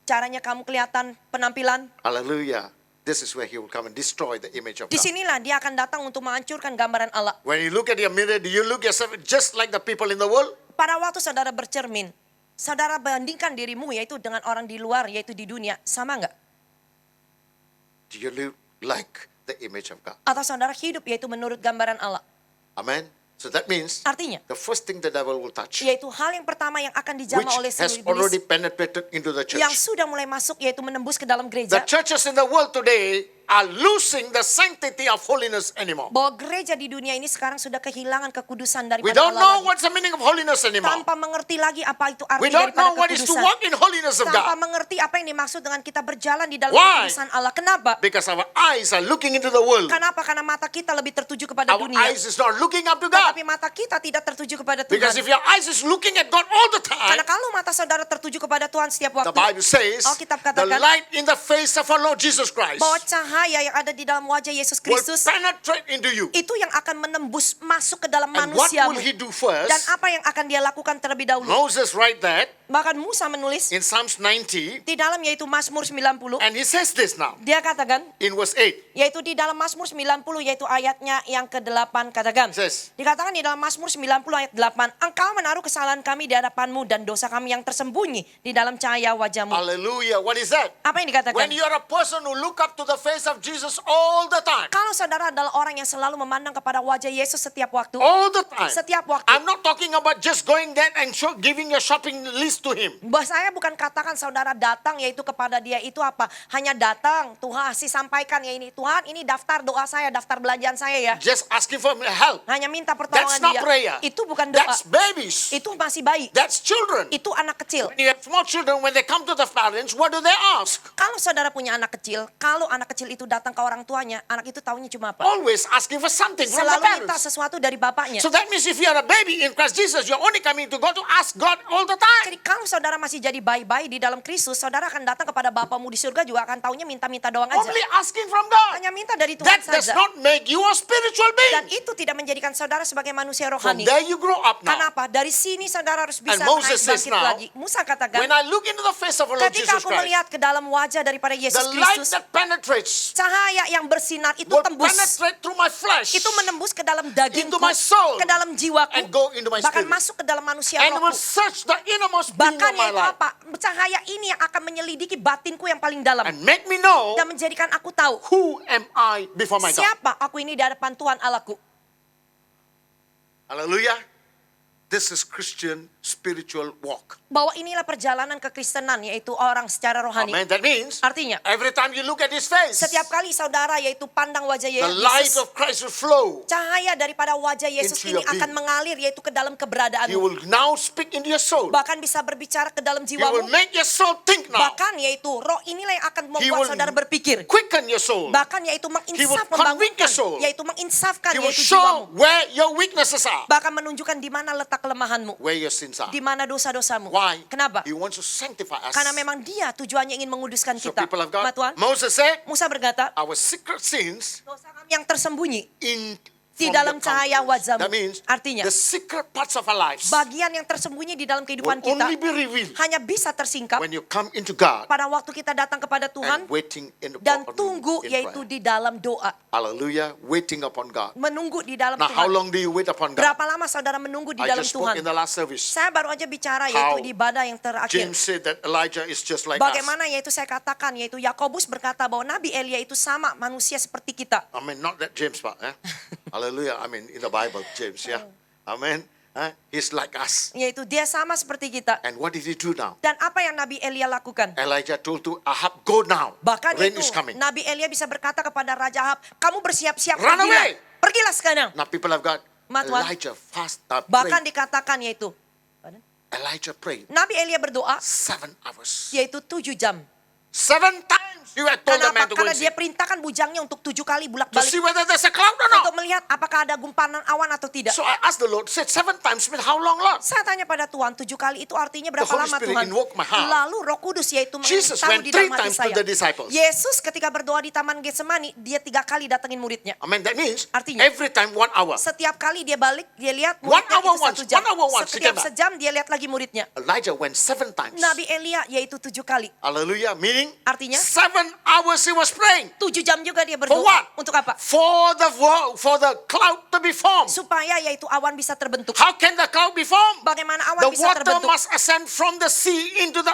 Caranya kamu kelihatan, penampilan. Hallelujah. This is where he will come and destroy the image of God. Disinilah dia akan datang untuk menghancurkan gambaran Allah. When you look at your mirror, do you look yourself just like the people in the world? Pada waktu saudara bercermin, saudara bandingkan dirimu yaitu dengan orang di luar, yaitu di dunia, sama nggak? Do you look like the image of God. Atau saudara hidup yaitu menurut gambaran Allah. Amen. So that means Artinya, the first thing the devil will touch, yaitu hal yang pertama yang akan dijamah which oleh has seluruh already iblis penetrated into the yang church. sudah mulai masuk yaitu menembus ke dalam The gereja. churches in the world today are losing the sanctity of holiness anymore. Bahwa gereja di dunia ini sekarang sudah kehilangan kekudusan We daripada don't know Allah lagi. what's the meaning of holiness anymore. Tanpa mengerti lagi apa itu arti We don't daripada know what is to kekudusan. walk in holiness of Tanpa God. mengerti apa yang dimaksud dengan kita berjalan di dalam Why? kekudusan Allah. Kenapa? Because our eyes are looking into the world. Kenapa? Karena mata kita lebih tertuju kepada Our dunia. eyes is not looking up to God. Tetapi mata kita tidak tertuju kepada Because Tuhan. if your eyes is looking at God all the time, Karena kalau mata saudara tertuju kepada Tuhan setiap the waktu, Bible says Alkitab the katakan light in the face of our Lord Jesus Christ bahwa cahaya yang ada di dalam wajah Yesus will Kristus penetrate into you. itu yang akan menembus masuk ke dalam And what manusiamu. will he do Dan first? apa yang akan dia lakukan terlebih dahulu? Moses write that Bahkan Musa menulis in Psalms 90, di dalam yaitu Mazmur 90. and he says this now Dia katakan in verse 8. yaitu di dalam Mazmur 90 yaitu ayatnya yang ke-8 katakan. Says, Dikatakan di dalam Mazmur 90 ayat 8, Engkau menaruh kesalahan kami di hadapanmu dan dosa kami yang tersembunyi di dalam cahaya wajahmu. hallelujah. What is that? Apa yang dikatakan? When you are a person who look up to the face of Jesus all the time, Kalau saudara adalah orang yang selalu memandang kepada wajah Yesus setiap waktu, all the time. setiap waktu. I'm not talking about just going there and giving a shopping list to him. Bahwa saya bukan katakan saudara datang yaitu kepada dia itu apa? Hanya datang, Tuhan sampaikan ya ini. Tuhan ini daftar doa saya, daftar belanjaan saya ya. Just asking for help. Hanya minta That's pertolongan not dia. prayer. Itu bukan doa. That's babies. Itu masih bayi. That's children. Itu anak kecil. When you have small children, when they come to the parents, what do they ask? Kalau saudara punya anak kecil, kalau anak kecil itu datang ke orang tuanya, anak itu taunya cuma apa? Always asking for something from the Selalu minta parents. sesuatu dari bapaknya. So that means if you are a baby in Christ Jesus, you're only coming to God to ask God all the time. Jadi kalau saudara masih jadi bayi-bayi di dalam Kristus, saudara akan datang kepada Bapamu di surga juga akan taunya minta-minta doang aja. Only asking from God. Hanya minta dari Tuhan That does saja. not make you a spiritual Dan being. itu tidak menjadikan saudara sebagai manusia From rohani. there you grow up now. Kenapa? Dari sini saudara harus bisa And Moses naik says bangkit now, lagi. Musa katakan, When I look into the face of our Lord ketika Jesus aku Christ, melihat ke dalam wajah daripada Yesus the light Kristus, that penetrates cahaya yang bersinar itu will tembus. penetrate through my flesh Itu menembus ke dalam dagingku, into my soul ke dalam jiwaku, and go into my bahkan spirit. masuk ke dalam manusia And will rohku. search the innermost being Bahkan of my yaitu life apa? Cahaya ini yang akan menyelidiki batinku yang paling dalam. and make me know Dan menjadikan aku tahu who am I before my God. siapa aku ini di hadapan Tuhan Allahku. Hallelujah. This is Christian spiritual walk. Bahwa inilah perjalanan kekristenan, yaitu orang secara rohani. Amen. That means Artinya, every time you look at his face, setiap kali saudara yaitu pandang wajah the light Yesus, of Christ will flow. cahaya daripada wajah Yesus into ini your akan being. mengalir yaitu ke dalam He keberadaanmu. will now speak into your soul. Bahkan bisa berbicara ke dalam He will jiwamu. make your soul think now. Bahkan yaitu roh inilah yang akan He membuat will saudara berpikir. quicken your soul. Bahkan yaitu He will menginsaf, convict your membangunkan, soul. yaitu menginsafkan He will yaitu show jiwamu. where your weaknesses are, Bahkan menunjukkan di mana letak kelemahanmu, where your sins are. di mana dosa-dosamu. Why? Kenapa? He wants to sanctify us. Karena memang dia tujuannya ingin menguduskan So kita. people of God, Ma Tuhan, Moses said, Musa berkata, our secret sins dosa kami yang tersembunyi in di from dalam your cahaya countenance. wajahmu. That means Artinya, the secret parts of our lives bagian yang tersembunyi di dalam will kehidupan kita only be revealed hanya bisa tersingkap when you come into God pada waktu kita datang kepada Tuhan and waiting in the dan tunggu in yaitu prayer. di dalam doa. Hallelujah, waiting upon God. Menunggu di dalam Now, how Tuhan. long do you wait upon God? Berapa lama saudara menunggu di I dalam just spoke Tuhan? in the last service. Saya baru aja bicara How yaitu di ibadah yang terakhir. James said that Elijah is just like us. Bagaimana yaitu saya katakan yaitu Yakobus berkata bahwa Nabi Elia itu sama manusia seperti kita. I mean, not that James, but hallelujah. I mean, in the Bible, James, yeah. Amen. He's like us. Yaitu dia sama seperti kita. And what did he do now? Dan apa yang Nabi Elia lakukan? Elijah told to Ahab, go now. Bahkan Rain itu is coming. Nabi Elia bisa berkata kepada Raja Ahab, kamu bersiap-siap Run pergilah. away. Pergilah sekarang. Now people have got Ma Tuhan. Elijah fast, Bahkan prayed. dikatakan yaitu Elijah prayed Nabi Elia berdoa 7 hours. yaitu 7 jam. 7 times you had told the man Kenapa? to go Karena and dia see. perintahkan bujangnya untuk 7 kali To bolak-balik see whether there's a cloud or untuk not. melihat apakah ada gumpalan awan atau tidak. So I asked the Lord, said 7 times mean how long, Lord? Saya tanya pada Tuhan, 7 kali itu artinya berapa Holy lama Spirit Tuhan? invoked my heart. Lalu Roh Kudus yaitu Jesus tahu went di dalam 3 hati times to saya. the disciples. Yesus ketika berdoa di Taman Getsemani, dia 3 kali datengin muridnya. I mean, that means Artinya, every time 1 hour. Setiap kali dia balik, dia lihat 1 muridnya hour itu 1 once, jam. 1 hour once, Setiap together. sejam dia lihat lagi muridnya. Elijah went 7 times. Nabi Elia yaitu 7 kali. Hallelujah. Meaning praying. Artinya? 7 hours he was praying. 7 jam juga dia For berdoa. what? Untuk apa? For the cloud to be formed. Supaya yaitu awan bisa terbentuk. How can the cloud be formed? Bagaimana awan The bisa water terbentuk? must ascend from the sea into the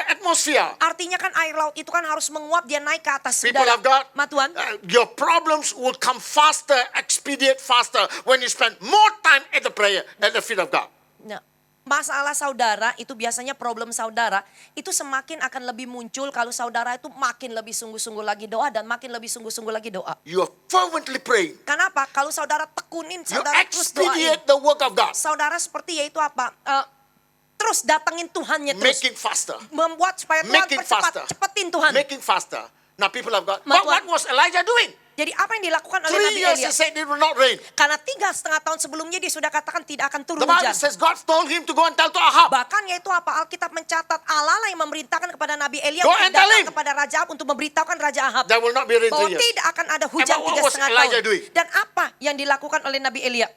atmosphere. Artinya kan air laut itu kan harus menguap, dia naik ke atas People udara. of God, Ma Tuhan, your problems will come faster, expedite faster when you spend more time at the prayer, at the feet of God. nah, masalah saudara itu biasanya problem saudara itu semakin akan lebih muncul kalau saudara itu makin lebih sungguh-sungguh lagi doa dan makin lebih sungguh-sungguh lagi doa. You are fervently praying. Kenapa? Kalau saudara tekunin, You saudara terus doain. expedite the work of God, Saudara seperti yaitu apa? Terus datengin Tuhannya terus. making faster, Membuat supaya Tuhan making percepat, faster, cepetin Tuhan. making faster. Now people of God, Ma but what Tuhan. was Elijah doing? Jadi apa yang dilakukan oleh 3 Nabi years Elia? he said it will not rain. Karena 3,5 tahun sebelumnya dia sudah katakan tidak akan turun The Bible hujan. says God told him to go and tell to Ahab. Bahkan yaitu apa? Alkitab mencatat Allah lah yang memerintahkan kepada Nabi Elia Go untuk and tell datang him. kepada Raja Ahab untuk memberitahukan Raja Ahab There will not be rain bahwa 3 years. tidak akan ada hujan And what 3,5 was Elijah tahun. doing? Dan apa yang dilakukan oleh Nabi Elia?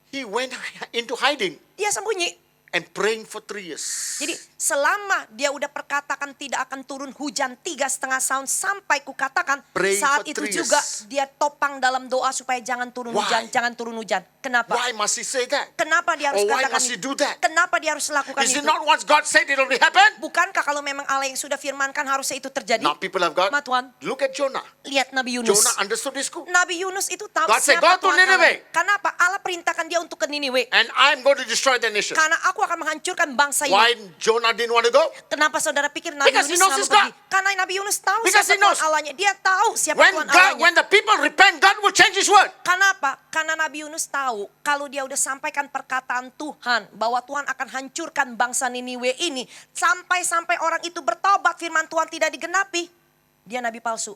He went into hiding Dia sembunyi. and praying for 3 years. Jadi selama dia udah perkatakan tidak akan turun hujan 3,5 tahun sampai kukatakan Praying saat for itu 3 juga years. dia topang dalam doa supaya jangan turun Why? hujan, jangan turun hujan. Kenapa? Why must he say that? Kenapa dia harus Or why katakan must he itu? do that? Kenapa dia harus lakukan Is itu? it not once God said it will happen? Bukankah kalau memang Allah yang sudah firmankan harusnya itu terjadi? Now people of God, Ma Tuhan, look at Jonah. lihat Nabi Yunus. Jonah understood this too. Nabi Yunus itu tahu God said, siapa "Go to Tuhan Nineveh." Allah. Kenapa? Allah perintahkan dia untuk ke Niniwe. And I'm going to destroy the nation. Karena aku akan menghancurkan bangsa ini. Why Jonah didn't want to go? Kenapa saudara pikir Nabi Because he Yunus knows selalu his God. pergi? Karena Nabi Yunus tahu Because siapa he knows. Tuhan Allahnya. Dia tahu siapa When Tuhan God, Allahnya. when the people repent, God will change his word. Kenapa? Karena Nabi Yunus tahu kalau dia udah sampaikan perkataan Tuhan bahwa Tuhan akan hancurkan bangsa Niniwe ini sampai orang itu bertobat, firman Tuhan tidak digenapi, dia nabi palsu.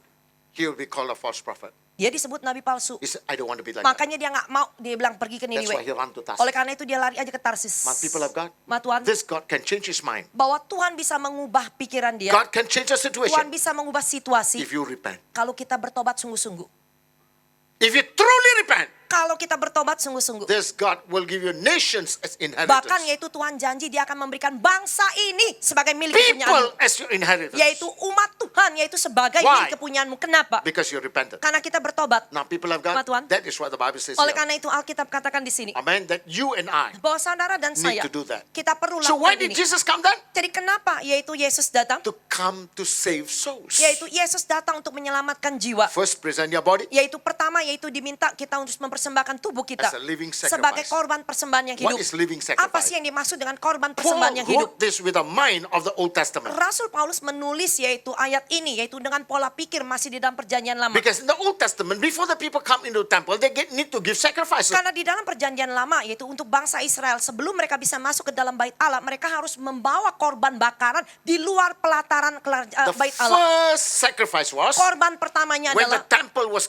He will be called a false prophet. Dia disebut nabi palsu. He said, I don't want to be like that. Makanya dia nggak mau, dia bilang pergi ke That's Niniwe. why he ran to Tarsus. Oleh karena itu dia lari aja ke Tarsis. My people of God, Ma Tuhan, this God can change his mind. bahwa Tuhan bisa mengubah pikiran dia. God can change the Tuhan situation bisa mengubah situasi if you repent. kalau kita bertobat sungguh-sungguh. If you truly repent, Kalau kita bertobat sungguh-sungguh. this God will give you nations as Bahkan inheritance. yaitu Tuhan janji dia akan memberikan bangsa ini sebagai milik kepunyaanmu. People as your inheritance. Yaitu umat Tuhan, yaitu sebagai Why? milik kepunyaanmu. Kenapa? Because you repented. Karena kita bertobat. Now people of Ma God, Tuhan. that is what the Bible says Oleh here. karena itu Alkitab katakan di sini. Amen. That you and I Bahwa saudara dan need saya, to do that. kita perlu So why lakukan did ini. Jesus come then? Jadi kenapa yaitu Yesus datang? To come to save souls. Yaitu Yesus datang untuk menyelamatkan jiwa. First, present your body Yaitu pertama, yaitu diminta kita untuk mempersembahkan tubuh kita as a living sacrifice. sebagai korban persembahan yang hidup. What is living Apa sacrifice? sih yang dimaksud dengan korban Paul persembahan yang hidup? wrote this with the mind of the Old Testament. Rasul Paulus menulis yaitu ayat ini, yaitu dengan pola pikir masih di dalam perjanjian lama. Because in the Old Testament, before the people come into the temple, they need to give sacrifices. Karena di dalam perjanjian lama, yaitu untuk bangsa Israel, sebelum mereka bisa masuk ke dalam bait Allah, mereka harus membawa korban bakaran di luar pelataran The bait Allah. first sacrifice was Korban pertamanya when the adalah temple was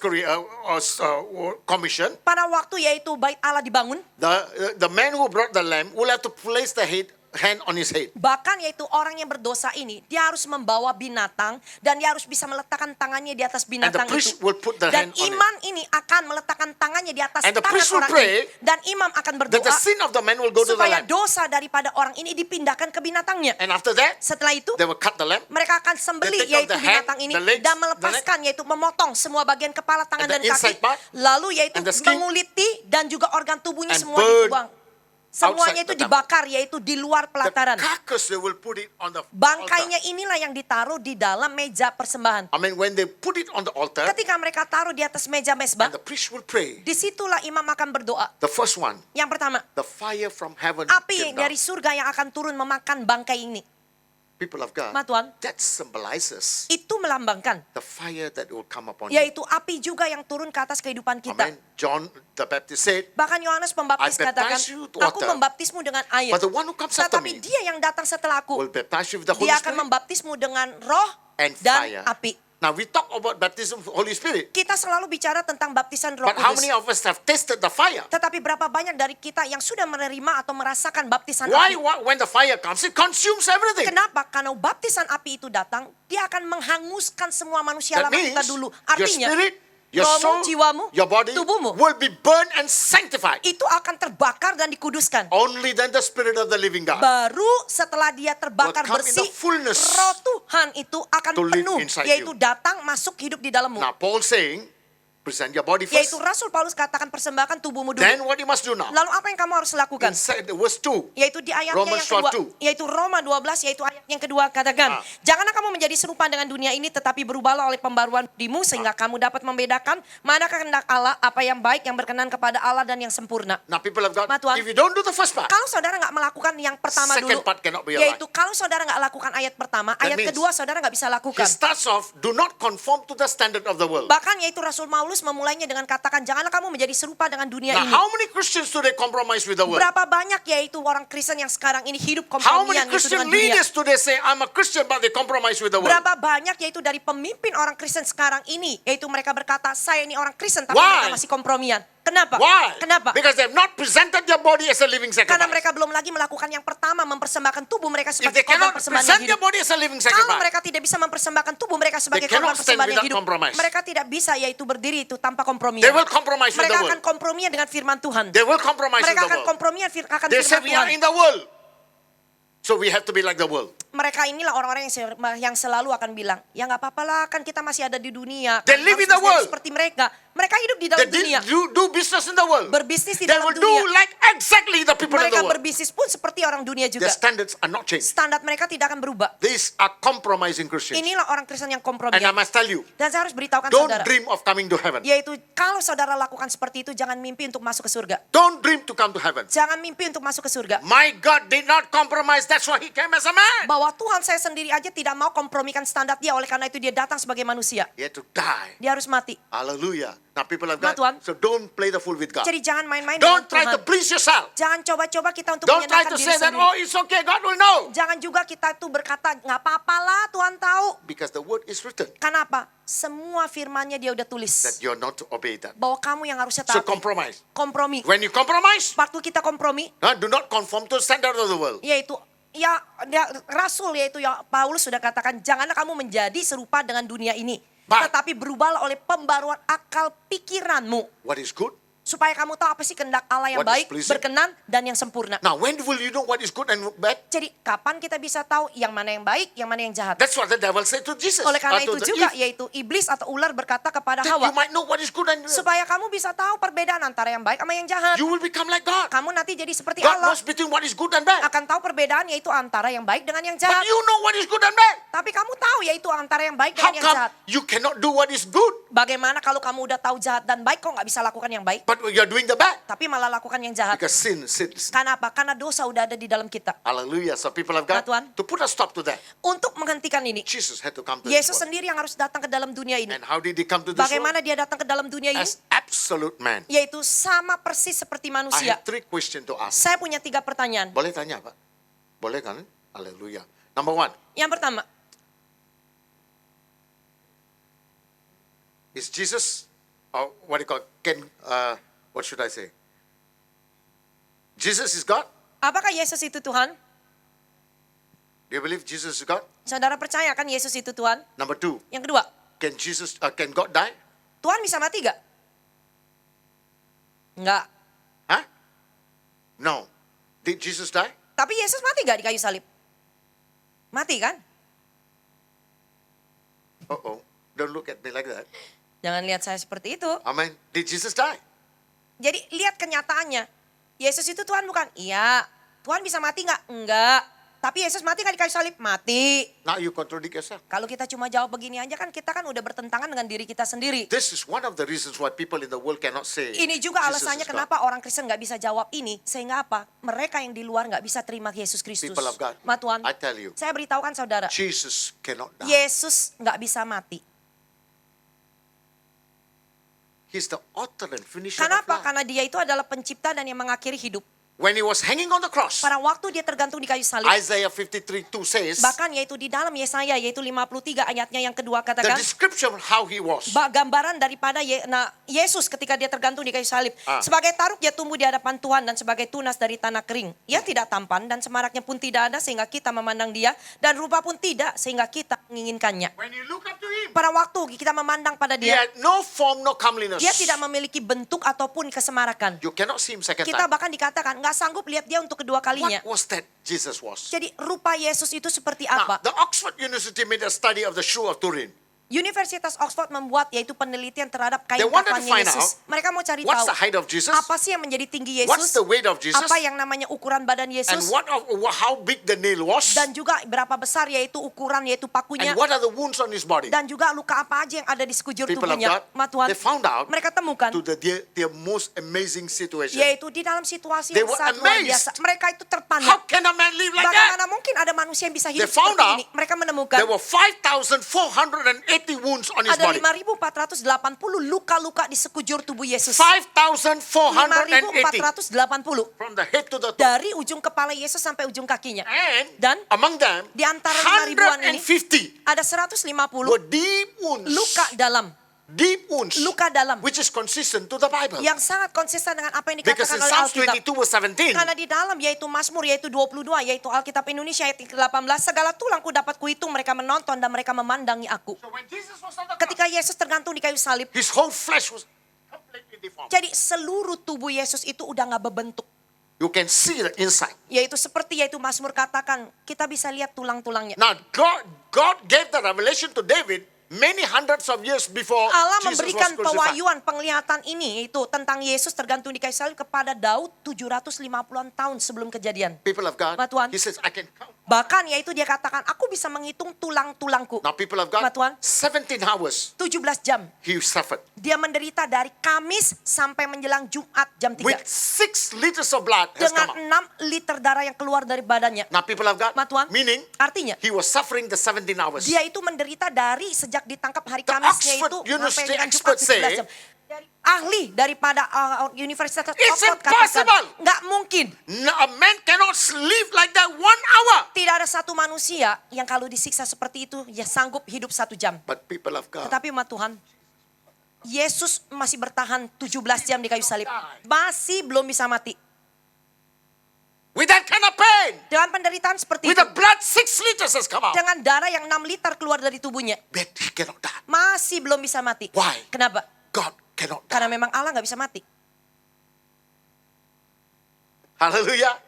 commissioned. pada waktu yaitu bait Allah dibangun, The man who brought the lamb will have to place the hand on his head. bahkan yaitu orang yang berdosa ini, dia harus membawa binatang dan dia harus bisa meletakkan tangannya di atas binatang priest itu. will put the Dan hand on it. imam ini akan meletakkan tangannya di atas And the tangan priest will orang pray ini. Dan imam akan That the berdoa sin of the man will go to the supaya lamb. dosa daripada orang ini dipindahkan ke binatangnya. And after that, Setelah itu, they will cut the lamb. mereka akan sembeli They take yaitu out the hand, binatang ini the legs, dan melepaskan yaitu memotong semua bagian kepala, tangan And dan the kaki. inside part, Lalu yaitu and the skin, menguliti dan juga organ tubuhnya and semua burn dibuang. Semuanya outside itu the temple. dibakar yaitu di luar The pelataran. carcass they will put it on the Bangkainya altar. inilah yang ditaruh di dalam meja persembahan. I mean, when they put it on the altar, Ketika mereka taruh di atas meja mesbah, and the priest will pray. disitulah imam akan berdoa. The first one, Yang pertama, the fire from heaven api came down. dari surga yang akan turun memakan bangkai ini. People of God, Ma Tuhan, that symbolizes itu melambangkan the fire that will come upon you. yaitu api juga yang turun ke atas kehidupan kita. Amen. John the Baptist said, Bahkan Yohanes Pembaptis I katakan, baptize you with aku water, membaptismu dengan air. but the one who comes after Tetapi me dia yang datang setelah aku, will baptize you with the Holy dia akan Spirit membaptismu dengan roh and dan fire. api. Now we talk about baptism of the Holy Spirit, Kita selalu bicara tentang baptisan roh but how kudus. many of us have tasted the fire? Tetapi berapa banyak dari kita yang sudah menerima atau merasakan baptisan Why, api? when the fire comes, it consumes everything. Kenapa? Karena baptisan api itu datang, dia akan menghanguskan semua manusia That lama kita means dulu. your Artinya, spirit, Your rohmu, soul, jiwamu, your body tubuhmu. will be burned and sanctified. Itu akan terbakar dan dikuduskan. Only then the Spirit of the living God Baru setelah dia terbakar will come in bersih, the fullness roh Tuhan itu akan to live penuh, inside yaitu you. datang masuk hidup di dalammu. Now Paul saying, present your body first. Yaitu Rasul Paulus katakan persembahkan tubuhmu dulu. Then what you must do now? Lalu apa yang kamu harus lakukan? Inside the verse 2. Yaitu di ayatnya Romans yang kedua, 12. yaitu Roma 12, yaitu ayat yang kedua katakan, janganlah kamu menjadi serupa dengan dunia ini, tetapi berubahlah oleh pembaruan budimu, sehingga kamu dapat membedakan mana kehendak Allah, apa yang baik, yang berkenan kepada Allah, dan yang sempurna. Now people of God, Ma Tuhan, if you don't do the first part, Kalau saudara nggak melakukan yang pertama second dulu, part cannot be alive. yaitu kalau saudara nggak lakukan ayat pertama, That ayat means kedua saudara nggak bisa he lakukan. starts off, do not conform to the standard of the world. Bahkan yaitu Rasul Paulus memulainya dengan katakan, janganlah kamu menjadi serupa dengan dunia Now ini. how many Christians today compromise with the world? Berapa banyak yaitu orang Kristen yang sekarang ini hidup How many kompromian yaitu Christian dengan dunia. leaders today say, I'm a Christian, but they compromise with the world? Berapa banyak yaitu dari pemimpin orang Kristen sekarang ini, yaitu mereka berkata, saya ini orang Kristen tapi Why? mereka masih kompromian. Kenapa? Why? Kenapa? Because they have not presented their body as a living Karena sacrifice. mereka belum lagi melakukan yang pertama, mempersembahkan tubuh mereka If sebagai they korban cannot persembahan yang present their hidup. body as a living Kalau sacrifice, mereka tidak bisa mempersembahkan tubuh mereka sebagai They cannot korban stand persembahan yang without hidup, compromise. mereka tidak bisa yaitu berdiri itu tanpa kompromi. they will compromise with Mereka the akan world. kompromi dengan firman Tuhan. They will compromise with Mereka the akan world. kompromi akan They say firman we are Tuhan. in the world, so we have to be like the world. Mereka inilah orang-orang yang selalu akan bilang, ya nggak apa-apa lah, kan kita masih ada di dunia. They Kan live harus in the menjadi world. Seperti mereka. Mereka hidup di They dalam dunia. do business in the world. Berbisnis di They dalam will do dunia. like exactly the people in the Mereka world. berbisnis pun seperti orang dunia juga. Their standards are not changed. Standar mereka tidak akan berubah. These are compromising Christians. Inilah orang Kristen yang kompromi. And I must tell you, Dan saya harus beritahukan don't saudara. dream of coming to heaven. Yaitu kalau saudara lakukan seperti itu, jangan mimpi untuk masuk ke surga. Don't dream to come to heaven. Jangan mimpi untuk masuk ke surga. My God did not compromise. That's why he came as a man. Bahwa Tuhan saya sendiri aja tidak mau kompromikan standar dia. Oleh karena itu dia datang sebagai manusia. He had to die. Dia harus mati. Hallelujah. Now people of Ma God, Tuhan. so don't play the fool with God. Jadi jangan main-main dengan Don't try Tuhan. to please yourself. Jangan coba-coba kita untuk Don't try menyenangkan to diri say that, sendiri. oh, it's okay, God will know. Jangan juga kita itu berkata, nggak apa-apa lah Tuhan tahu. Because the word is written Kenapa? Semua firmannya dia udah tulis. that you're not to obey that. Bahwa kamu yang harusnya So taati. compromise. Kompromi. When you compromise, Waktu kita kompromi, do not conform to the standard of the world. yaitu Rasul yaitu ya Paulus sudah katakan, janganlah kamu menjadi serupa dengan dunia ini. But- Tetapi berubahlah oleh pembaruan akal pikiranmu. What is good? Supaya kamu tahu apa sih kehendak Allah yang What is baik, pleasing? berkenan, dan yang sempurna. Now, when will you know what is good and bad? Jadi kapan kita bisa tahu yang mana yang baik, yang mana yang jahat? That's what the devil said to Jesus. Oleh karena or to itu the juga Eve. yaitu iblis atau ular berkata kepada That you Hawa, might know what is good and supaya kamu bisa tahu perbedaan antara yang baik sama yang jahat. you will become like God. Kamu nanti jadi seperti God Allah. knows between what is good and bad. Akan tahu perbedaan yaitu antara yang baik dengan yang But jahat. you know what is good and bad. Tapi kamu tahu yaitu antara yang baik How dengan yang come jahat. you cannot do what is good, Bagaimana kalau kamu udah tahu jahat dan baik kok nggak bisa lakukan yang baik? but you're doing the bad? Tapi malah lakukan yang jahat. Because sin. Karena apa? Karena dosa udah ada di dalam kita. Hallelujah. So people of Ma God, Tuhan. to put a stop to that, Untuk menghentikan ini, Jesus had to come to this Yesus world. sendiri yang harus datang ke dalam dunia ini. And how did he come to this world? Bagaimana dia datang ke dalam dunia ini? As absolute man. Yaitu sama persis seperti I manusia. have 3 questions to ask. Saya punya 3 pertanyaan. Boleh tanya, Pak? Boleh kan? Hallelujah. Number 1, Yang pertama, is Jesus, or what do you call, what should I say? Jesus is God? apakah Yesus itu Tuhan? Do you believe Jesus is God? Saudara percaya kan Yesus itu Tuhan? Number 2, Yang kedua, can God die? Tuhan bisa mati gak? Enggak. Huh? No. Did Jesus die? Tapi Yesus mati gak di kayu salib? Mati kan? Uh-oh. Don't look at me like that. Jangan lihat saya seperti itu. Amen. Did Jesus die? Jadi lihat kenyataannya. Yesus itu Tuhan bukan? Iya. Tuhan bisa mati nggak? Enggak. Tapi Yesus mati nggak di kayu salib? Mati. Now you contradict yourself. Kalau kita cuma jawab begini aja kan kita kan udah bertentangan dengan diri kita sendiri. This is one of the reasons why people in the world cannot say Ini juga Jesus alasannya is God. kenapa orang Kristen nggak bisa jawab ini. Sehingga apa? Mereka yang di luar nggak bisa terima Yesus Kristus. People of God, Ma Tuhan, I tell you, saya beritahukan saudara. Jesus cannot die. Yesus nggak bisa mati. He's the author and finisher of Kenapa? life. Karena dia itu adalah pencipta dan yang mengakhiri hidup. when he was hanging on the cross, Pada waktu dia tergantung di kayu salib. Isaiah 53:2 says, Bahkan yaitu di dalam Yesaya yaitu 53 ayatnya yang kedua the katakan. description of how he was. Gambaran daripada Yesus ketika dia tergantung di kayu salib. Sebagai taruk dia tumbuh di hadapan Tuhan dan sebagai tunas dari tanah kering. Ia tidak tampan dan semaraknya pun tidak ada sehingga kita memandang dia. Dan rupa pun tidak sehingga kita menginginkannya. When you look up to him, Pada waktu kita memandang pada he dia, had no form, no comeliness. dia tidak memiliki bentuk ataupun kesemarakan. You cannot see him second Kita time. bahkan dikatakan nggak sanggup lihat dia untuk kedua kalinya. What was that Jesus was? Jadi rupa Yesus itu seperti Now, apa? the Oxford University made a study of the shoe of Turin. Universitas Oxford membuat yaitu penelitian terhadap kain They wanted to kafannya find Yesus. out Mereka mau cari what's tahu the height of Jesus, apa sih yang menjadi tinggi what's Yesus, the weight of Jesus, apa yang namanya ukuran badan and Yesus, how big the nail was, dan juga berapa besar yaitu ukuran yaitu pakunya, and what are the wounds on his body. dan juga luka apa aja yang ada di sekujur People of tubuhnya. God, Tuhan, they found out mereka temukan to their most amazing situation. yaitu di dalam situasi They yang were sangat luar amazed. biasa. Mereka itu terpana. How can a man live like that? Bagaimana mungkin ada manusia yang bisa hidup They found seperti out ini? Mereka menemukan There were 5,480 wounds on his ada body. 5.480 luka-luka di sekujur tubuh Yesus. 5,480 5.480 from the head to the toe. dari ujung kepala Yesus sampai ujung kakinya. And Dan among them, di antara 5.000-an ini 150 ada 150 were deep wounds. luka dalam, Deep wounds, luka dalam which is consistent to the Bible. yang sangat konsisten dengan apa yang Because dikatakan in oleh Psalms Alkitab. 22 verse 17, Karena di dalam yaitu Mazmur yaitu 22 yaitu Alkitab Indonesia ayat ke-18 segala tulangku dapat kuhitung mereka menonton dan mereka memandangi aku. so when Jesus was on the cross, Ketika Yesus tergantung di kayu salib, his whole flesh was completely deformed. jadi seluruh tubuh Yesus itu udah gak berbentuk. You can see the inside. Yaitu seperti yaitu Mazmur katakan, kita bisa lihat tulang-tulangnya. Now, God gave the revelation to David many hundreds of years before Allah Jesus was memberikan crucified. pewahyuan penglihatan ini itu tentang Yesus tergantung di kayu salib kepada Daud 750-an tahun sebelum kejadian. People of God, Tuhan. he says, I can count. Bahkan yaitu dia katakan, aku bisa menghitung tulang-tulangku. Now, people of God, Tuhan. 17 hours 17 jam. he suffered Dia menderita dari Kamis sampai menjelang Jumat jam 3. with 6 liters of blood has Dengan come out. 6 liter darah yang keluar dari badannya. Now, people of God, Tuhan. meaning Artinya, he was suffering the 17 hours. dia itu menderita dari sejak ditangkap hari The Kamisnya Oxford itu University sampai dengan Jumat experts 17 say, jam. Dari ahli daripada Universitas It's Oxford impossible. katakan, nggak mungkin. No, a man cannot live like that 1 hour. Tidak ada satu manusia yang kalau disiksa seperti itu ya sanggup hidup 1 jam. But people of God, Tetapi umat Tuhan, Yesus masih bertahan 17 jam di kayu salib. Masih belum bisa mati. with that kind of pain, Dengan penderitaan seperti with itu. the blood 6 liters has come out, Dengan darah yang 6 liter keluar dari tubuhnya. but he cannot die. Masih belum bisa mati. Why? Kenapa? God cannot die. Karena memang Allah nggak bisa mati. Hallelujah.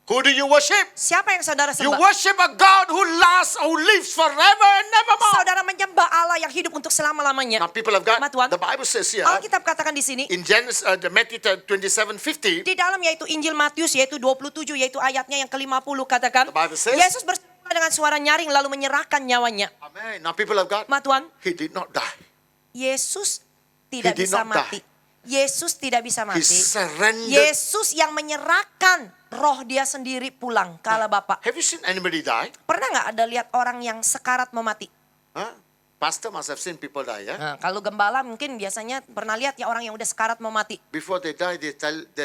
Who do you worship? Siapa yang saudara You sembah? worship a God who lasts, who lives forever and nevermore. Saudara menyembah Allah yang hidup untuk selama-lamanya. Now, people of God, Umat Tuhan. the Bible says here Alkitab katakan di sini, in Genesis, Matthew 27:50, di dalam yaitu Injil Matius yaitu 27 yaitu ayatnya yang ke-50 katakan, The Bible says- Yesus bersuara dengan suara nyaring lalu menyerahkan nyawanya. Amen. Now, people of God, Umat Tuhan, he did not die. Yesus tidak He did bisa not mati. Yesus tidak bisa He mati. surrendered. Yesus yang menyerahkan roh dia sendiri pulang ke Allah Bapa. Have you seen anybody die? Pernah nggak ada lihat orang yang sekarat mau mati? Huh? Pastor must have seen people die, yeah? Nah, kalau gembala mungkin biasanya pernah lihat ya orang yang udah sekarat mau mati. Before they die, they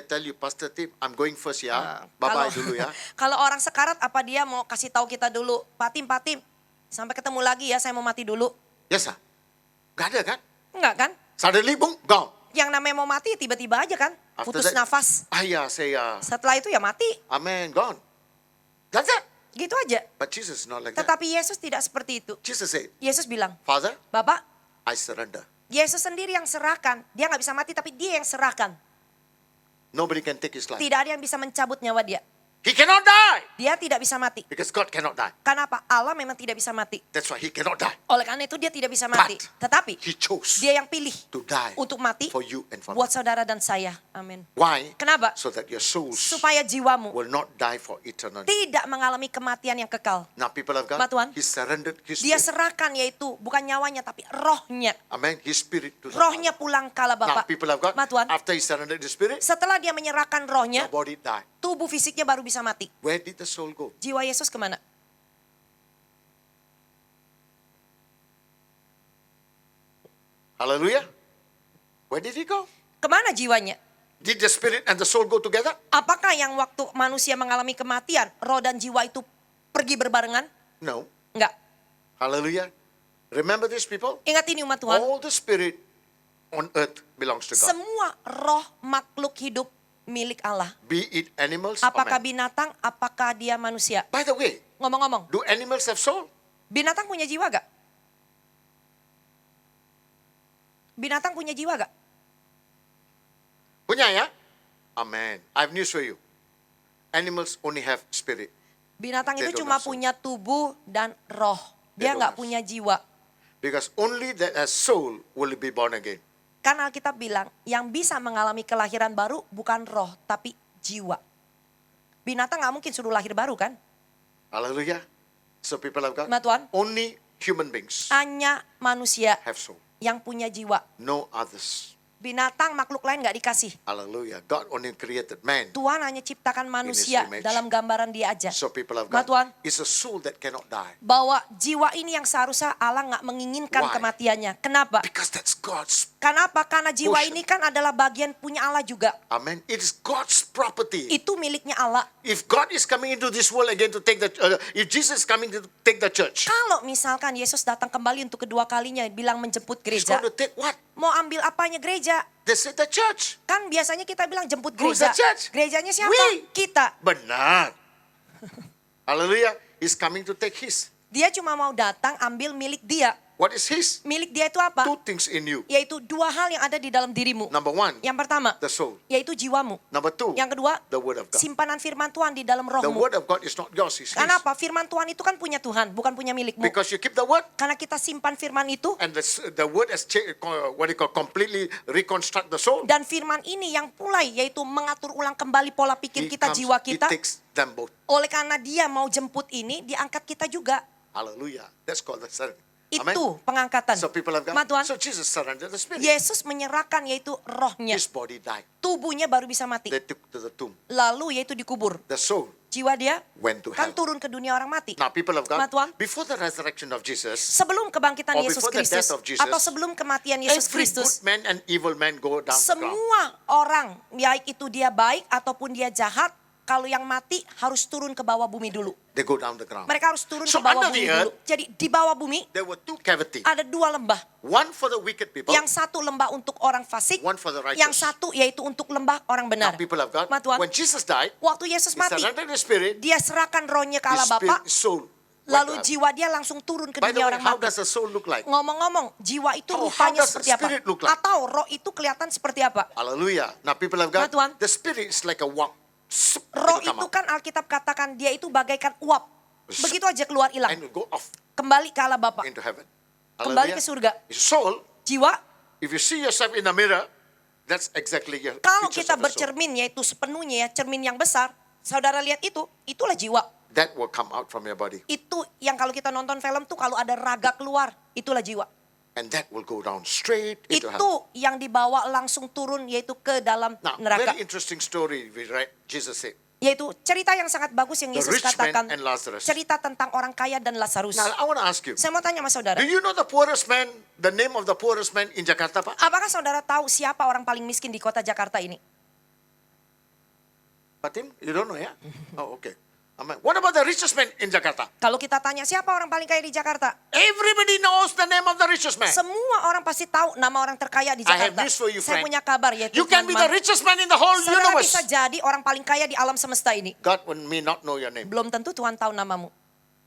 tell you, Pastor Tim, I'm going first, Nah, ya. Bye-bye kalau- dulu, ya. Kalau orang sekarat apa dia mau kasih tahu kita dulu, Pak Tim, sampai ketemu lagi ya, saya mau mati dulu. Yes, sir. Gak ada kan? Enggak kan? Suddenly, boom, gone. Yang namanya mau mati tiba-tiba aja kan, After putus that- nafas. Saya. Setelah itu ya mati, Amen, gone. That's it. gitu aja. But Jesus is not like that. Tetapi Yesus tidak seperti itu. Jesus said, Yesus bilang, Father, Bapak, I surrender. Yesus sendiri yang serahkan. Dia nggak bisa mati tapi dia yang serahkan. Nobody can take his life. Tidak ada yang bisa mencabut nyawa dia. He cannot die Dia tidak bisa mati. because God cannot die. Kenapa? Allah memang tidak bisa mati. That's why he cannot die. Oleh karena itu dia tidak bisa mati. But Tetapi He chose dia yang pilih to die untuk mati for you and for me. buat saudara dan saya. Amin. Why? Kenapa? So that your souls Supaya jiwamu will not die for eternity. tidak mengalami kematian yang kekal. Now, people of God, Umat Tuhan, he surrendered his Dia spirit. serahkan yaitu bukan nyawanya tapi rohnya. Amen. His spirit to the Rohnya Father. pulang ke Allah Now, Bapa. people of God, Umat Tuhan, after he surrendered his spirit, setelah dia menyerahkan rohnya, the body died. tubuh fisiknya baru bisa mati. Where did the soul go? Jiwa Yesus kemana? Hallelujah. Where did he go? Kemana jiwanya? Did the spirit and the soul go together? Apakah yang waktu manusia mengalami kematian, roh dan jiwa itu pergi berbarengan? No. Enggak. Hallelujah. Remember this, people? Ingat ini umat Tuhan. All the spirit on earth belongs to God. Semua roh makhluk hidup milik Allah. Be it animals or Apakah man. binatang, apakah dia manusia? By the way, Ngomong-ngomong, do animals have soul? binatang punya jiwa gak? Binatang punya jiwa gak? Punya ya? Amen. I have news for you. Animals only have spirit. Binatang They itu don't cuma have soul. punya tubuh dan roh. Dia They don't nggak have punya jiwa. Because only that has soul will be born again. Kan Alkitab bilang, yang bisa mengalami kelahiran baru bukan roh, tapi jiwa. Binatang nggak mungkin suruh lahir baru kan? Hallelujah. So people of God, Umat Tuhan, only human beings hanya manusia have soul. yang punya jiwa. No others. Binatang, makhluk lain nggak dikasih. Hallelujah. God only created man. Tuhan hanya ciptakan manusia image. dalam gambaran dia aja. So people of Umat God, Tuhan, it's a soul that cannot die. bahwa jiwa ini yang seharusnya Allah nggak menginginkan Why? kematiannya. Kenapa? Because that's God's. Kenapa? Karena jiwa Portion. ini kan adalah bagian punya Allah juga. Amen. It is God's property. Itu miliknya Allah. If God is coming into this world again to take the, if Jesus is coming to take the church, Kalau misalkan Yesus datang kembali untuk kedua kalinya bilang menjemput He's gereja, going to take what? mau ambil apanya gereja? They said the church. Kan biasanya kita bilang jemput Who's gereja. the church? Gerejanya siapa? We. Kita. Benar. Hallelujah. He's coming to take his. Dia cuma mau datang ambil milik dia. What is his? Milik dia itu apa? Two things in you. Yaitu dua hal yang ada di dalam dirimu. Number one, Yang pertama, the soul. yaitu jiwamu. Number two, Yang kedua, the word of God. simpanan firman Tuhan di dalam The rohmu. word of God is not yours, it's his. Kenapa? Firman Tuhan itu kan punya Tuhan, bukan punya milikmu. Because you keep the word, Karena kita simpan firman itu, and the word has what you call completely reconstruct the soul. dan firman ini yang mulai yaitu mengatur ulang kembali pola pikir He kita, comes, jiwa he kita. takes them both. Oleh karena dia mau jemput ini, diangkat kita juga. Hallelujah. That's called the surrender. Itu pengangkatan. So people of God, Umat Tuhan, so Jesus surrendered the spirit. Yesus menyerahkan yaitu rohnya. His body died. Tubuhnya baru bisa mati. They took to the tomb. Lalu yaitu dikubur. The soul Jiwa dia went to kan hell. turun ke dunia orang mati. Now people of God, Umat Tuhan, before the resurrection of Jesus, sebelum kebangkitan or Yesus before the Kristus death of Jesus, atau sebelum kematian Yesus every Kristus, good man and evil man go down the ground. semua orang, baik itu dia baik ataupun dia jahat, kalau yang mati harus turun ke bawah bumi dulu. They go down the ground. Mereka harus turun So ke bawah under bumi the dulu. Jadi di bawah bumi There were two cavities. ada dua lembah. One for the wicked people, Yang satu lembah untuk orang fasik, one for the yang righteous. satu yaitu untuk lembah orang Now benar. people of God, Umat Tuhan, when Jesus died, waktu Yesus he mati, surrendered his spirit, dia serahkan rohnya ke his Allah Bapa, spirit, soul. went lalu to heaven. jiwa dia langsung turun ke By the dunia way, orang how mati. does the soul look like? Ngomong-ngomong, jiwa itu How rupanya does the seperti apa? spirit look like? Atau roh itu kelihatan seperti apa? Hallelujah. Now people of Umat God, Tuhan, the spirit is like a walk. roh itu kan Alkitab katakan dia itu bagaikan uap. Begitu aja keluar hilang. And will go off Kembali ke Allah Bapa. into heaven. Kembali Hallelujah. ke surga. Soul, Jiwa, if you see yourself in the mirror, that's exactly your kalau features kita of the soul. bercermin yaitu sepenuhnya ya, cermin yang besar. Saudara lihat itu, itulah jiwa. That will come out from your body. Itu yang kalau kita nonton film tuh kalau ada raga keluar, itulah jiwa. And that will go down straight into Itu hell. yang dibawa langsung turun yaitu ke dalam Now, neraka. very interesting story we read, Jesus said. Yaitu cerita yang sangat bagus yang The Yesus rich man katakan. and Lazarus. Cerita tentang orang kaya dan Lazarus. Now, I want to ask you, Saya mau tanya sama saudara. do you know the poorest man, the name of the poorest man in Jakarta, Pak? Apakah saudara tahu siapa orang paling miskin di kota Jakarta ini? Pak Tim, you don't know, ya? Oh, okay. Amen. What about the richest man in Jakarta? Kalau kita tanya siapa orang paling kaya di Jakarta? Everybody knows the name of the richest man. Semua orang pasti tahu nama orang terkaya di I have Jakarta. news for you, Saya friend. punya kabar yaitu You can be the teman-teman, richest man in the whole saudara universe. bisa jadi orang paling kaya di alam semesta ini. God may not know your name Belum tentu Tuhan tahu namamu.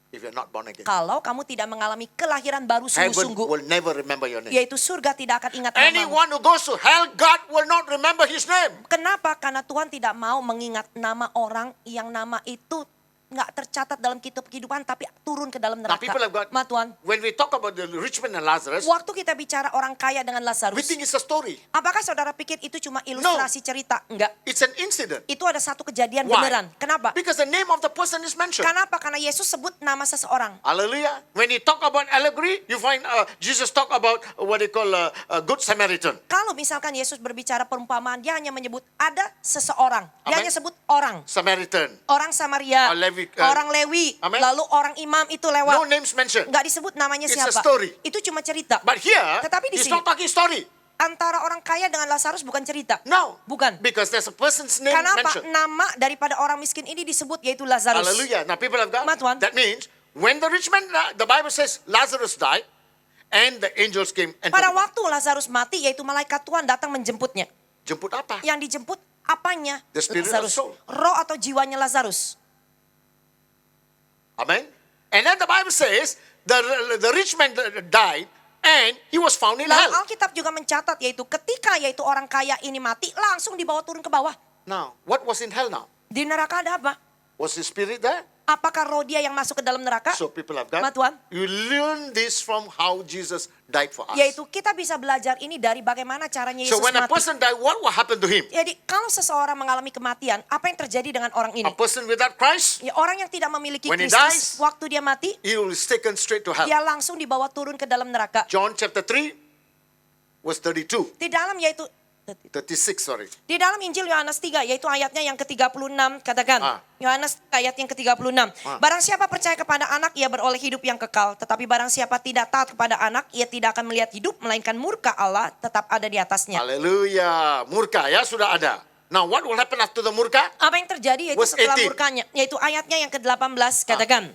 if you're not born again. Kalau kamu tidak mengalami kelahiran baru Heaven sungguh-sungguh, will never remember your name. yaitu surga tidak akan ingat namamu. Anyone who goes to hell, God will not remember his name. Kenapa? Karena Tuhan tidak mau mengingat nama orang yang nama itu nggak tercatat dalam kitab kehidupan tapi turun ke dalam Now, neraka. people of God, Ma Tuhan, when we talk about the rich man and Lazarus, waktu kita bicara orang kaya dengan we Lazarus, think it's a story. apakah saudara pikir itu cuma ilustrasi cerita? Enggak. It's an incident. Itu ada satu kejadian Why? beneran. Kenapa? Because the name of the person is mentioned. Kenapa? Karena Yesus sebut nama seseorang. Hallelujah. When you talk about allegory, you find Jesus talk about what they call a good Samaritan. Kalau misalkan Yesus berbicara perumpamaan, dia hanya menyebut ada seseorang. Dia Amen. hanya sebut orang. Samaritan. Orang Samaria, orang Lewi, Amen. lalu orang imam itu lewat. No names mentioned. Nggak disebut namanya It's a siapa. story. Itu cuma cerita. But here, Tetapi di he's sini, not talking story. antara orang kaya dengan Lazarus bukan cerita. No. Bukan. Because there's a person's name Karena apa? mentioned. Nama daripada orang miskin ini disebut yaitu Lazarus. Hallelujah. Now, people of God, Mat Tuhan. that means when the rich man, the Bible says Lazarus died, and the angels came and Pada took him. waktu Lazarus mati, yaitu malaikat Tuhan datang menjemputnya. Jemput apa? Yang dijemput apanya? The spirit of Lazarus. soul. Roh atau jiwanya Lazarus. Amen. And then the Bible says the rich man died, and he was found in Lalu hell. Alkitab juga mencatat yaitu ketika yaitu orang kaya ini mati, langsung dibawa turun ke bawah. Now, what was in hell now? Di neraka ada apa? Was the spirit there? Apakah roh dia yang masuk ke dalam neraka? So people of God, Mat Tuhan. you learn this from how Jesus died for us. Yaitu kita bisa belajar ini dari bagaimana caranya So Yesus when a mati. person died, what will happen to him? Jadi kalau seseorang mengalami kematian, apa yang terjadi dengan orang ini? A person without Christ, Ya, orang yang tidak memiliki When he Kristus, dies, waktu dia mati, he will be taken straight to hell. dia langsung dibawa turun ke dalam neraka. John chapter 3, verse 32. Di dalam yaitu 36, sorry. di dalam Injil Yohanes 3 yaitu ayatnya yang ke-36 katakan. Yohanes ayat yang ke-36. Barang siapa percaya kepada anak ia beroleh hidup yang kekal, tetapi barang siapa tidak taat kepada anak ia tidak akan melihat hidup melainkan murka Allah tetap ada di atasnya. Haleluya. Murka ya sudah ada. Now what will happen after the murka? Apa yang terjadi yaitu Verse setelah 18. murkanya, yaitu ayatnya yang ke-18 katakan.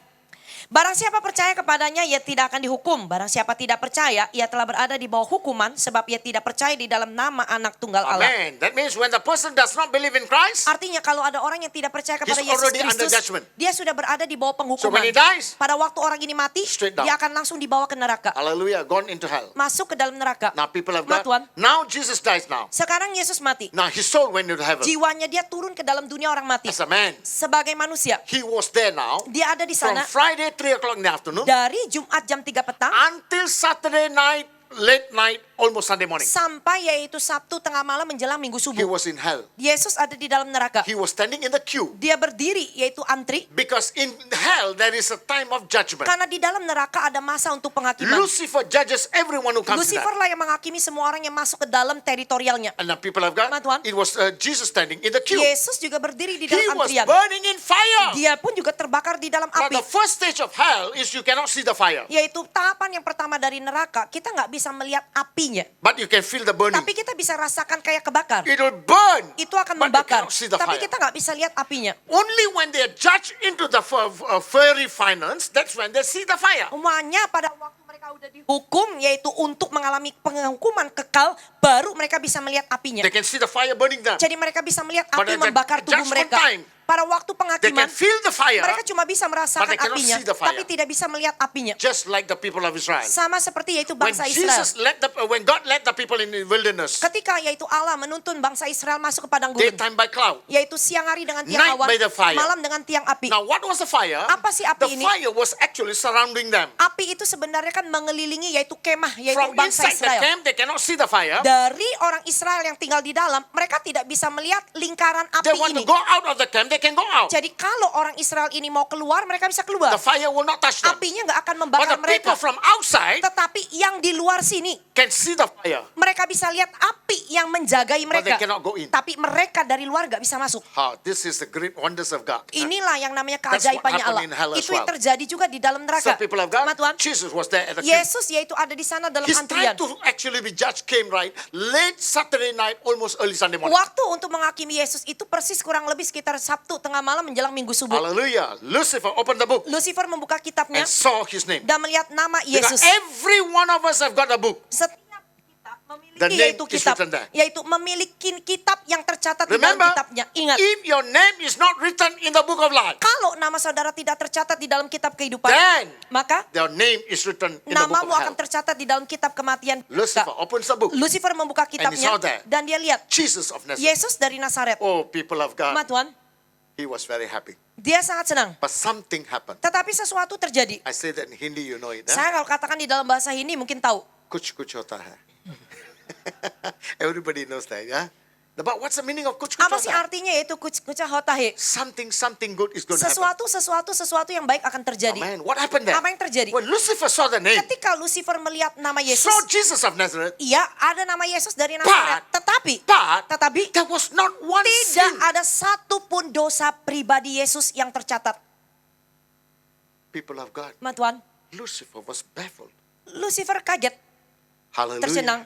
Barang siapa percaya kepadanya, ia tidak akan dihukum. Barang siapa tidak percaya, ia telah berada di bawah hukuman, sebab ia tidak percaya di dalam nama anak tunggal Allah. Amen. That means when the person does not believe in Christ, Artinya kalau ada orang yang tidak percaya kepada He's Yesus already under Kristus, judgment. dia sudah berada di bawah so penghukuman. when he dies, Pada waktu orang ini mati, Straight down. dia akan langsung dibawa ke neraka. hallelujah, gone into hell. Masuk ke dalam neraka. Now people of Mat Tuhan. God, now Jesus dies now. Sekarang Yesus mati. Now his soul went into heaven. Jiwanya dia turun ke dalam dunia orang mati. As a man, Sebagai manusia, he was there now dia ada di from sana Friday 3 o'clock in the afternoon dari Jumat jam 3 petang until Saturday night, late night, almost Sunday morning. sampai yaitu Sabtu tengah malam menjelang Minggu He subuh. was in hell. Yesus ada di dalam neraka. He was standing in the queue Dia berdiri yaitu antri because in hell there is a time of judgment. karena di dalam neraka ada masa untuk penghakiman. Lucifer judges everyone who comes in Lucifer there. lah yang menghakimi semua orang yang masuk ke dalam teritorialnya. And the people of God, Mat Tuhan. it was Jesus standing in the queue. Yesus juga berdiri di He dalam was antrian. burning in fire. Dia pun juga terbakar di dalam Now api. the first stage of hell is you cannot see the fire, Yaitu tahapan yang pertama dari neraka, kita nggak bisa melihat apinya. but you can feel the burning. Tapi kita bisa rasakan kayak kebakar. It will burn, Itu akan but you membakar. cannot see the Tapi fire. kita nggak bisa lihat apinya. Only when they are judged into the fiery finance, that's when they see the fire. Semuanya pada waktu mereka udah dihukum, yaitu untuk mengalami penghukuman kekal, baru mereka bisa melihat apinya. They can see the fire burning them. Jadi mereka bisa melihat But api at the membakar tubuh judgment mereka. time, Pada waktu They penghakiman, can feel the fire, mereka cuma bisa but merasakan they cannot apinya, see the fire. tapi tidak bisa melihat apinya. just like the people of Israel. Sama seperti yaitu When bangsa Israel. when God led the people in the wilderness, Ketika yaitu Allah menuntun bangsa Israel masuk ke padang gurun, daytime by cloud, yaitu siang hari dengan tiang Night awan, by the fire. malam dengan tiang api. Now, what was the fire? Apa sih api The ini? fire was actually surrounding them. Api itu sebenarnya kan mengelilingi yaitu kemah, yaitu From bangsa inside the Israel. camp, they cannot see the fire. Dari orang Israel yang tinggal di dalam, mereka tidak bisa melihat lingkaran They api want ini. to go out of the camp, they can go out. Jadi kalau orang Israel ini mau keluar, mereka bisa keluar. The fire will not touch them. Apinya nggak akan But membakar the people mereka. from outside Tetapi yang di luar sini, can see the fire. mereka bisa lihat api yang menjagai But they mereka. cannot go in. Tapi mereka dari luar nggak bisa masuk. This is the great wonders of God. Inilah yang namanya That's what keajaibannya Allah. happened in hell as Itu yang well. terjadi juga di dalam So neraka. people of God, Mat Tuhan, Jesus was there at the queue. Yesus yaitu ada di sana dalam His antrian. time to actually be judged came right late Saturday night, almost early Sunday morning. Waktu untuk menghakimi Yesus itu persis kurang lebih sekitar Sabtu tengah malam menjelang Minggu subuh. Hallelujah. Lucifer opened the book Lucifer membuka kitabnya and saw his name. dan melihat nama Because Yesus. every one of us have got a book. Setiap kita The memiliki name yaitu is kitab, written there. yaitu memiliki kitab yang tercatat di dalam Remember, kitabnya. Ingat, if your name is not written in the book of life, kalau nama saudara tidak tercatat di dalam kitab kehidupan, then maka their name is written in the book of namamu akan hell. tercatat di dalam kitab kematian. Lucifer opens the book. Lucifer membuka And he saw kitabnya there. dan dia lihat Jesus of Nazareth. Yesus dari Nazaret. Oh, people of God, Mat Tuhan, he was very happy. dia sangat senang. But something happened. Tetapi sesuatu terjadi. I say that in Hindi, you know it. Huh? Saya kalau katakan di dalam bahasa Hindi mungkin tahu. Kuch kuch hota hai. Everybody knows that, yeah? But what's the meaning of kuch kuch Apa sih hota hai? artinya yaitu kuca hotahe? Something good is going to happen. Sesuatu yang baik akan terjadi. Amen. What happened there? Apa yang terjadi? When Lucifer saw the name, Ketika Lucifer melihat nama Yesus, saw Jesus of Nazareth, iya ada nama Yesus dari Nazaret. Tetapi but there was not one tidak sin. ada satu pun dosa pribadi Yesus yang tercatat. People of God, Mat Tuhan, Lucifer was baffled. Lucifer kaget, Hallelujah. tercenang.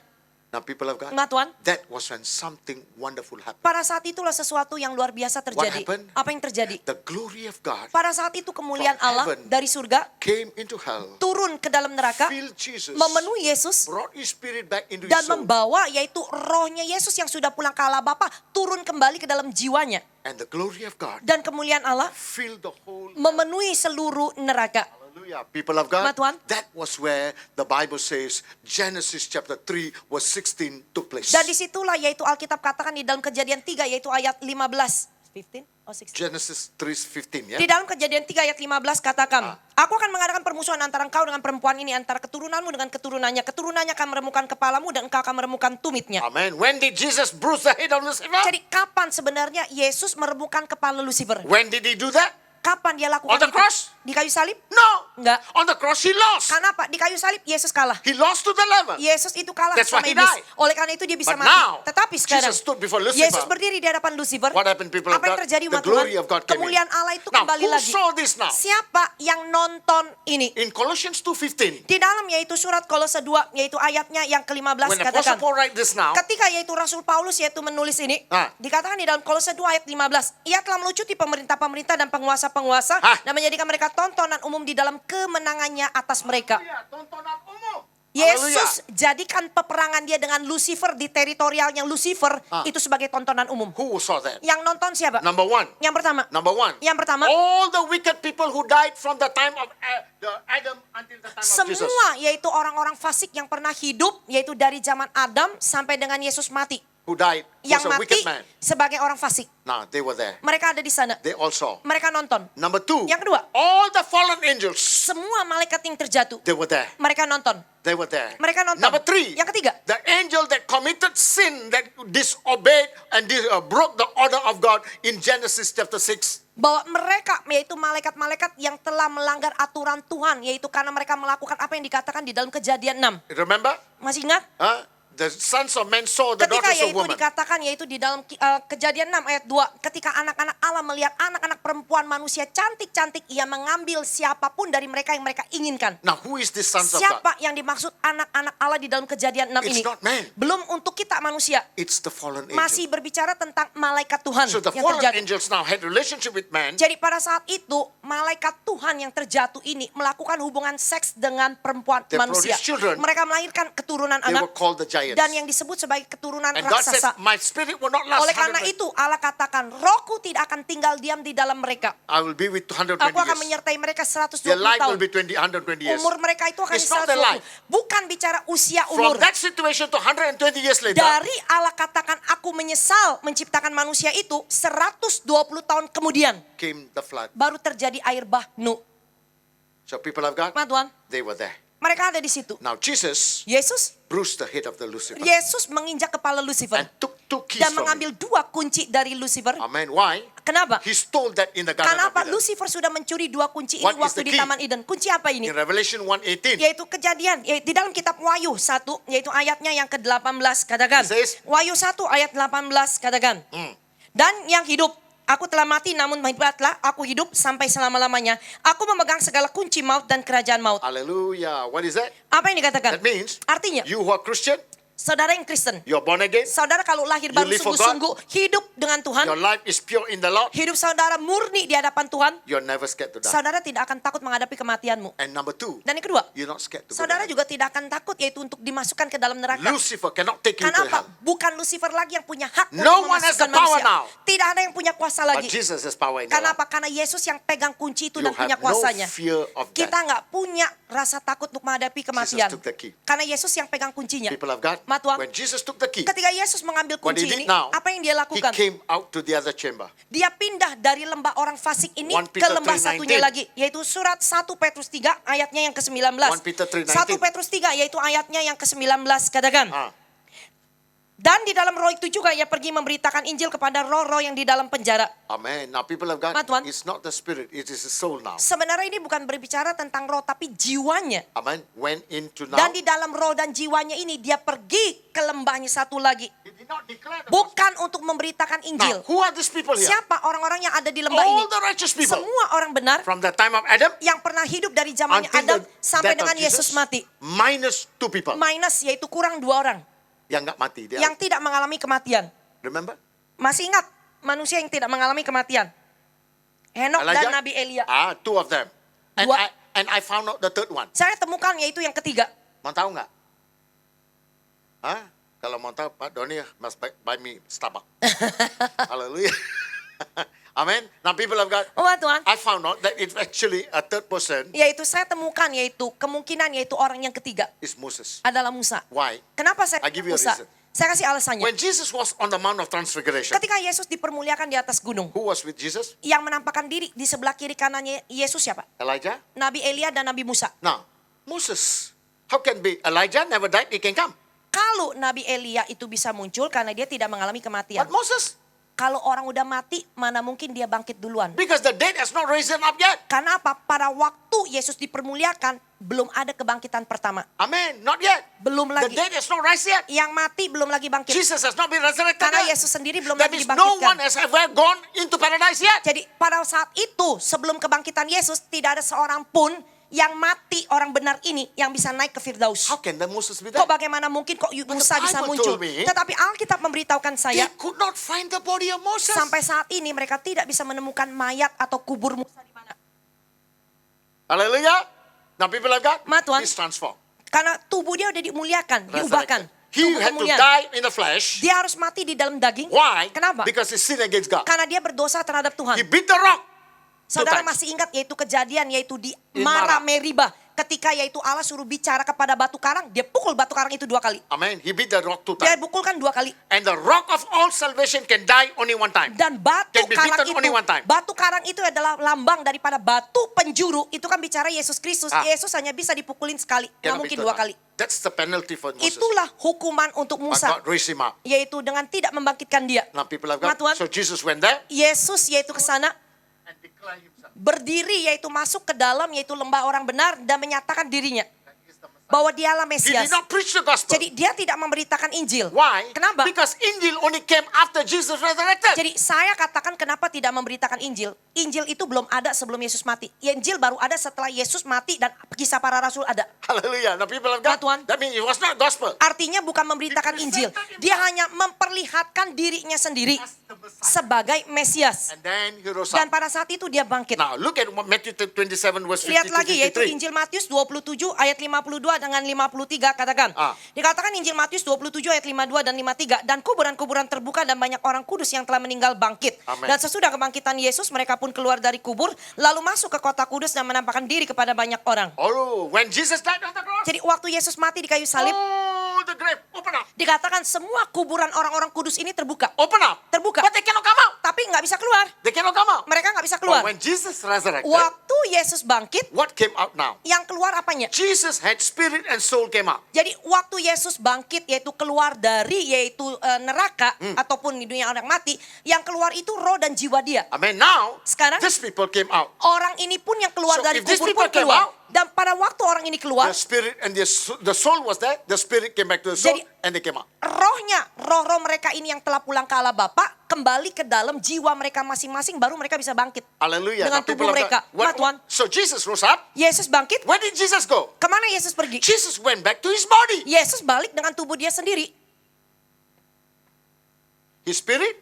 Now, people of God, Nah, Tuhan. that was when something wonderful happened. Pada saat itulah sesuatu yang luar biasa terjadi. happened? Apa yang terjadi? The glory of God Pada saat itu kemuliaan From Allah heaven. dari surga came into hell, turun ke dalam neraka, filled Jesus, memenuhi Yesus, brought his spirit back into dan his soul. membawa yaitu rohnya Yesus yang sudah pulang ke Allah Bapa turun kembali ke dalam jiwanya. And the glory of God Dan kemuliaan Allah filled the whole. memenuhi seluruh neraka. Hallelujah. People of God, Nah, Tuhan. that was where the Bible says Genesis chapter 3 verse 16 took place. Dan disitulah yaitu Alkitab katakan di dalam Kejadian 3 yaitu ayat 15. 15 or 16? Genesis 3:15, ya. Di dalam Kejadian 3 ayat 15 katakan, aku akan mengadakan permusuhan antara engkau dengan perempuan ini, antara keturunanmu dengan keturunannya. Keturunannya akan meremukkan kepalamu dan engkau akan meremukkan tumitnya. Amen. When did Jesus bruise the head of Lucifer? Jadi kapan sebenarnya Yesus meremukkan kepala Lucifer? When did he do that? Kapan dia lakukan On the itu? cross? Di kayu salib? No. Enggak. On the cross he lost. Kenapa? Di kayu salib Yesus kalah. He lost to the leaven. Yesus itu kalah That's sama why he iblis. died. Oleh karena itu dia bisa But mati. now, Tetapi sekarang Jesus stood before Lucifer. Yesus berdiri di hadapan Lucifer. What happened, people of Apa yang God? terjadi The umat glory Tuhan? of God came in. Kemuliaan Allah itu Now, kembali who lagi. saw this now? Siapa yang nonton ini? In Colossians 2:15, Di dalam yaitu surat Kolose 2 yaitu ayatnya yang ke-15 when katakan. Apostle Paul write this now, Ketika yaitu Rasul Paulus yaitu menulis ini, Ah. dikatakan di dalam Kolose 2 ayat 15, ia telah melucuti pemerintah-pemerintah dan penguasa-penguasa Ah. dan menjadikan mereka tontonan umum di dalam kemenangannya atas mereka. Haleluya, tontonan umum. Yesus jadikan peperangan dia dengan Lucifer di teritorialnya Lucifer itu sebagai tontonan umum. Who saw that? Yang nonton siapa? Number one. Yang pertama. Yang pertama. All the wicked people who died from the time of the Adam until the time of Jesus. Semua yaitu orang-orang fasik yang pernah hidup yaitu dari zaman Adam sampai dengan Yesus mati. Who died Yang was a mati wicked man. sebagai orang fasik. Now, they were there. Mereka ada di sana. They all saw. Mereka nonton. Number two. Yang kedua. All the fallen angels. Semua malaikat yang terjatuh. They were there. Mereka nonton. They were there. Mereka nonton. Number three. Yang ketiga. The angel that committed sin, that disobeyed and broke the order of God in Genesis chapter 6. Bahwa mereka yaitu malaikat-malaikat yang telah melanggar aturan Tuhan. Yaitu karena mereka melakukan apa yang dikatakan di dalam Kejadian 6. Remember? Masih ingat? The sons of men saw the Ketika daughters of yaitu women. dikatakan yaitu di dalam Kejadian 6 ayat 2. Ketika anak-anak Allah melihat anak-anak perempuan manusia cantik-cantik. Ia mengambil siapapun dari mereka yang mereka inginkan. Now, who is this sons of God? Siapa yang dimaksud anak-anak Allah di dalam Kejadian 6 It's ini? not man. Belum untuk kita manusia. It's the fallen angel. Masih berbicara tentang malaikat Tuhan So the yang fallen terjatuh. angels now had relationship with man. Jadi pada saat itu malaikat Tuhan yang terjatuh ini melakukan hubungan seks dengan perempuan They manusia. produced children. Mereka melahirkan keturunan They were anak called the giants. dan yang disebut sebagai keturunan And God says, raksasa. my spirit will not last Oleh karena 100. itu Allah katakan, rohku tidak akan tinggal diam di dalam mereka. I will be with 120 Aku akan years. menyertai mereka 120 Their life tahun. will be 120 years. Umur mereka itu akan It's not their 120. life. Bukan bicara usia From umur. that situation to 120 years later, Dari Allah katakan aku menyesal menciptakan manusia itu 120 tahun kemudian came the flood. baru terjadi air bah Nuh. So people of God, Ma Tuhan, they were there. mereka ada di situ. Now Jesus Yesus bruised the head of the Lucifer Yesus menginjak kepala Lucifer and took two keys dan from him. mengambil 2 kunci dari Lucifer. Amen. Why? Kenapa? He stole that in the Garden Karena of apa? Eden. Lucifer sudah mencuri 2 kunci ini What is waktu the di key? Taman Eden. Kunci apa ini? In Revelation 1:18, Yaitu kejadian, di dalam kitab Wahyu 1, yaitu ayatnya yang ke-18 katakan. It says- Wahyu 1 ayat 18 katakan. Dan yang hidup, aku telah mati namun hebatlah aku hidup sampai selama-lamanya. Aku memegang segala kunci maut dan kerajaan maut. hallelujah. What is that? Apa yang dikatakan? That means Artinya, you who are Christian, saudara yang Kristen, you're born again, saudara kalau lahir You baru live for sungguh-sungguh hidup dengan Tuhan, your life is pure in the Lord, hidup saudara murni di hadapan Tuhan, you're never scared to die. saudara tidak akan takut menghadapi kematianmu. And number two, Dan yang kedua, you're not scared to go saudara to juga tidak akan takut yaitu untuk dimasukkan ke dalam neraka. heaven. Lucifer cannot take you to Karena apa? hell. Bukan Lucifer lagi yang punya hak No untuk one has memasukkan the power manusia. now. Tidak ada yang punya kuasa But lagi. Jesus has power in your Karena life. apa? Karena Yesus yang pegang kunci itu You dan punya have no kuasanya. fear of Kita death. nggak punya rasa takut untuk menghadapi kematian. took the key. Karena Yesus yang pegang kuncinya. People of God, Ma Tuhan, when Jesus took the key, ketika Yesus mengambil what he kunci did ini, now, apa yang dia he lakukan? came out to the other chamber. Dia pindah dari lembah orang fasik ini 1 ke Peter lembah 3:19. satunya lagi. Yaitu surat 1 Petrus 3 ayatnya yang ke-19. 1 Peter 3:19. 1 Petrus 3 yaitu ayatnya yang ke-19 katakan. Ah. Dan di dalam roh itu juga ia pergi memberitakan Injil kepada roh-roh yang di dalam penjara. Amen. Now people of God, Ma Tuhan. it's not the spirit, it is the soul now. Sebenarnya ini bukan berbicara tentang roh tapi jiwanya. Amen. Went into now. Dan di dalam roh dan jiwanya ini dia pergi ke lembahnya satu lagi. He did not declare the Bukan untuk memberitakan Injil. Now, who are these people here? Siapa orang-orang yang ada di lembah ini? All the righteous people. Semua orang benar From the time of Adam yang pernah hidup dari zamannya until Adam the sampai death of dengan Jesus, Yesus mati. minus 2 people. Minus yaitu kurang 2 orang. Yang nggak mati. Dia, yang tidak mengalami kematian. remember? Masih ingat manusia yang tidak mengalami kematian? Henok dan Nabi Elia. Two of them. And Dua. I found out the third one. Saya temukan yaitu yang ketiga. Mau tahu nggak? Kalau mau tahu, Pak Doni must buy me Starbucks. Hallelujah. Amen. Now people have got, Oh Tuhan. I found out that it's actually a third person Yaitu saya temukan yaitu kemungkinan yaitu orang yang ketiga is Moses. adalah Musa. Why? Kenapa saya I give you a Musa? reason. Saya kasih alasannya. When Jesus was on the Mount of Transfiguration, Ketika Yesus dipermuliakan di atas gunung, who was with Jesus? yang menampakkan diri di sebelah kiri kanannya Yesus siapa? Elijah? Nabi Elia dan Nabi Musa. Now, Moses, how can be? Elijah never died, he can come. Kalau Nabi Elia itu bisa muncul karena dia tidak mengalami kematian. But Moses, Kalau orang udah mati, mana mungkin dia bangkit duluan? because the dead has not risen up yet. Karena apa? Pada waktu Yesus dipermuliakan, belum ada kebangkitan pertama. Amen. Not yet. Belum The lagi. dead has not risen yet. Yang mati belum lagi bangkit. Jesus has not been resurrected Karena yet. Yesus sendiri belum That lagi means no one dibangkitkan. has ever gone into paradise yet. Jadi pada saat itu, sebelum kebangkitan Yesus, tidak ada seorang pun yang mati orang benar ini yang bisa naik ke Firdaus. How can the Moses be Kok there? bagaimana mungkin kok But the Musa bisa Bible muncul? told me, Tetapi Alkitab memberitahukan saya, They could not find the body of Moses. sampai saat ini mereka tidak bisa menemukan mayat atau kubur Musa di mana. Hallelujah. Now people have got, Ma, Tuhan. he's transformed. Karena tubuh dia udah dimuliakan, diubahkan. Resurrected. He Tubuh had to kemuliaan. die in the flesh. Dia harus mati di dalam daging. Why? Kenapa? Because he sinned against God. Karena dia berdosa terhadap Tuhan. He beat the rock. Saudara times. masih ingat yaitu kejadian yaitu di In Mara Mara. Meribah. Ketika yaitu Allah suruh bicara kepada batu karang, dia pukul batu karang itu 2 kali. Amen. He beat the rock 2 Dia times. pukulkan 2 kali. And the rock of all salvation can die only 1 time. Dan batu Can be karang beaten only 1 time. batu karang itu adalah lambang daripada batu penjuru. Itu kan bicara Yesus Kristus. Yesus hanya bisa dipukulin sekali, nggak Cannot mungkin be 2 third kali. time. That's the penalty for Moses. Itulah hukuman untuk But Musa, God raised him up. yaitu dengan tidak membangkitkan dia. Now people have Ma, got, Tuhan. so Jesus went there Yesus yaitu ke sana, and declared himself. berdiri yaitu masuk ke dalam yaitu lembah orang benar dan menyatakan dirinya bahwa dialah He Mesias. did not preach the gospel. Jadi dia tidak memberitakan Injil. Why? Kenapa? Because Injil only came after Jesus resurrected. Jadi saya katakan kenapa tidak memberitakan Injil. Injil itu belum ada sebelum Yesus mati. Injil baru ada setelah Yesus mati dan kisah para rasul ada. Hallelujah. Now people have Ma, got, Tuhan. that means it was not gospel. Artinya bukan memberitakan Injil. Dia hanya memperlihatkan dirinya sendiri sebagai Mesias. And then he rose Dan up. pada saat itu dia bangkit. Now look at what Matthew 27 verse 50 Lihat to lagi yaitu 53. Injil Matius 27 ayat 52 dengan 53 katakan. Dikatakan Injil Matius 27 ayat 52 dan 53. Dan kuburan-kuburan terbuka dan banyak orang kudus yang telah meninggal bangkit. Amen. Dan sesudah kebangkitan Yesus mereka pun keluar dari kubur lalu masuk ke kota kudus dan menampakkan diri kepada banyak orang. Oh, when Jesus died on the cross, Jadi waktu Yesus mati di kayu salib oh, the grave open up. dikatakan semua kuburan orang-orang kudus ini terbuka. Open up. Terbuka. But they cannot come out. Tapi nggak bisa keluar. They cannot come out. Mereka nggak bisa But keluar. when Jesus resurrected, Waktu Yesus bangkit, what came out now? yang keluar apanya? Jesus had spirit and soul came out. Jadi waktu Yesus bangkit yaitu keluar dari yaitu neraka ataupun di dunia orang mati, yang keluar itu roh dan jiwa dia. Amen. Now, Sekarang these people came out. orang ini pun yang keluar So, dari if these kubur people pun came keluar. out, Dan pada waktu orang ini keluar, The spirit and the soul was there. The spirit came back to the soul Jadi- and they came out. rohnya, roh-roh mereka ini yang telah pulang ke Allah Bapa kembali ke dalam jiwa mereka masing-masing baru mereka bisa bangkit. Hallelujah. Dengan Now, people tubuh have mereka. got- Ma, Tuhan. So Jesus rose up. Yesus bangkit, Where did Jesus go? kemana Yesus pergi? Jesus went back to his body. Yesus balik dengan tubuh dia sendiri. His spirit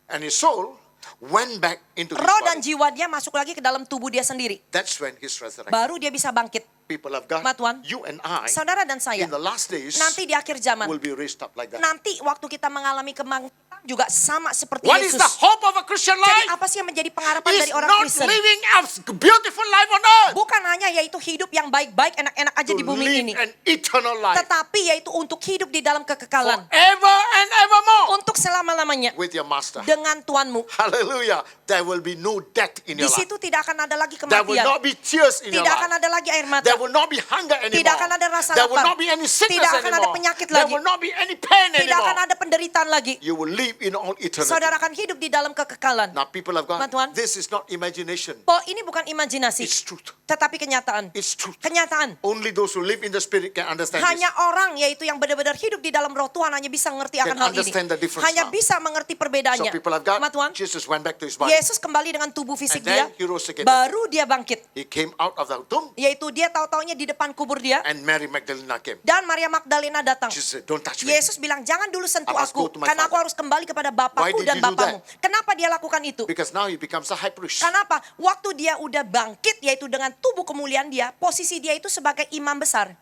and his soul went back into his Roh dan body. jiwa dia masuk lagi ke dalam tubuh dia sendiri. That's when he's resurrected. Baru dia bisa bangkit. People of God, Ma, Tuhan. you and I, Saudara dan saya, in the last days, nanti di akhir zaman, will be raised up like that. nanti waktu kita mengalami kebangkitan juga sama seperti What is Yesus. the hope of a Christian Jadi life? apa sih yang menjadi pengharapan Is dari orang not Kristen? living a beautiful life on earth. Bukan hanya yaitu hidup yang baik-baik, enak-enak aja To di bumi ini. live an eternal life. Tetapi yaitu untuk hidup di dalam kekekalan. Forever and evermore. Untuk selama-lamanya. With your master. Dengan Tuanmu. Hallelujah. There will be no death in Di your life. situ tidak akan ada lagi There will kematian. not be tears in your Tidak akan life. ada lagi air mata. There will not be hunger anymore. Tidak akan ada rasa There will lapar. not be any sickness Tidak akan ada anymore. penyakit There lagi. will not be any pain Tidak akan anymore. ada penderitaan lagi. You will live in all eternity. Saudara akan hidup di dalam kekekalan. Now people have Ma, gone, Tuhan. this is not imagination. Ini bukan imajinasi. It's truth. Tetapi kenyataan. It's truth. Kenyataan. Only those who live in the spirit can understand Hanya this. orang yaitu yang benar-benar hidup di dalam roh Tuhan hanya bisa mengerti akan Can hal ini. understand the difference Hanya now. now. bisa mengerti So perbedaannya. people of God, Sama Tuhan, Jesus went back to his body. Yesus kembali dengan tubuh fisik And then dia, he rose again. baru dia bangkit. He came out of the tomb Yaitu dia tahu-taunya di depan kubur dia, and Mary Magdalena came. dan Maria Magdalena datang. Jesus said, don't touch me. Yesus bilang, jangan dulu sentuh I must aku, go to my karena aku father. harus kembali kepada Why Bapakku did dan he do Bapamu. Kenapa dia lakukan itu? Because now he becomes a high priest. Kenapa? Waktu dia udah bangkit, yaitu dengan tubuh kemuliaan dia, posisi dia itu sebagai imam besar.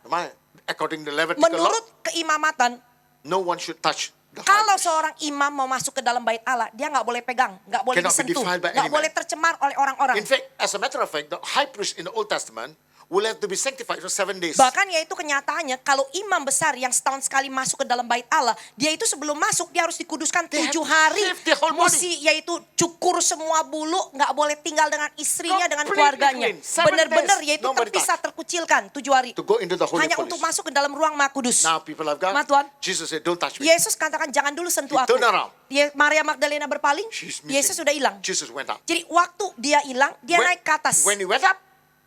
According to Levitical law, Menurut keimamatan, no one should touch the high kalau priest. seorang imam mau masuk ke dalam bait Allah, dia nggak boleh pegang, nggak boleh Cannot be disentuh, defiled by nggak any boleh man. tercemar oleh orang-orang. In fact, as a matter of fact, the high priest in the Old Testament will have to be sanctified for 7 days. Bahkan yaitu kenyataannya, kalau imam besar yang setahun sekali masuk ke dalam bait Allah, dia itu sebelum masuk, dia harus dikuduskan They have 7 to hari. shave their whole body. Mesti yaitu cukur semua bulu, nggak boleh tinggal dengan istrinya, dengan Completely keluarganya. clean. 7 Benar-benar days, yaitu nobody terpisah, terkucilkan 7 hari. To go into the Holy Hanya of untuk Holies. masuk ke dalam ruang Maha Kudus. Now people of God, Ma Tuhan, Jesus said, don't touch me. Yesus katakan jangan dulu sentuh He aku. turned around. Maria Magdalena berpaling, She's missing. Yesus sudah hilang. Jesus went up. Jadi waktu dia hilang, dia naik ke atas. When he went up,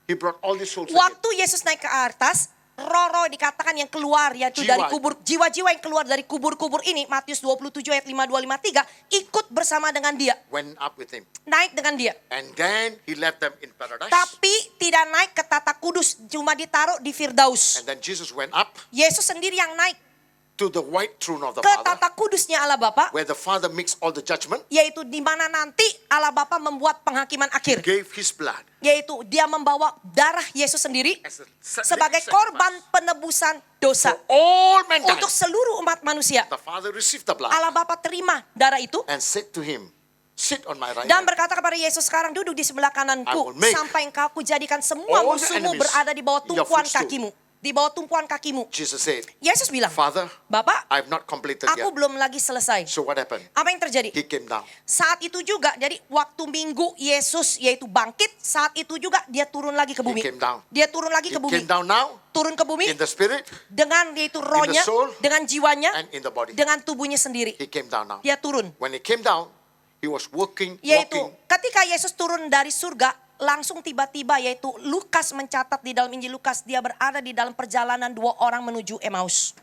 he brought all these souls again. Waktu Yesus naik ke atas, roh-roh dikatakan yang keluar, yaitu Jiwa. dari kubur, jiwa-jiwa yang keluar dari kubur-kubur ini, Matius 27 ayat 52-53, ikut bersama dengan dia, Went up with him. naik dengan dia. And then he left them in paradise. Tapi tidak naik ke tata kudus, cuma ditaruh di Firdaus. And then Jesus went up Yesus sendiri yang naik to the white throne of the ke Father, tata kudusnya Allah Bapa, where the Father makes all the judgment, yaitu di mana nanti Allah Bapa membuat penghakiman akhir. gave his blood Yaitu dia membawa darah Yesus sendiri as a sebagai korban penebusan dosa for all mankind. untuk seluruh umat manusia. The Father received the blood Allah Bapa terima darah itu and said to him, sit on my right dan hand. berkata kepada Yesus, sekarang duduk di sebelah I kananku will make sampai engkau kujadikan semua all the musuhmu enemies berada di bawah your tumpuan footstool. kakimu. Di bawah tumpuan kakimu. Jesus said, Yesus bilang, Father, Bapak, I have not completed aku yet. belum lagi selesai. So what happened? Apa yang terjadi? He came down. Saat itu juga, jadi waktu Minggu Yesus yaitu bangkit, saat itu juga dia turun lagi ke bumi. came down. Dia turun lagi He ke bumi. came down now Turun ke bumi in the spirit dengan yaitu rohnya, soul, dengan jiwanya, and in the body. dengan tubuhnya sendiri. He came down now. Dia turun. When he came down, he was walking. Yaitu ketika Yesus turun dari surga, langsung tiba-tiba yaitu Lukas mencatat di dalam Injil Lukas, dia berada di dalam perjalanan 2 orang menuju Emmaus.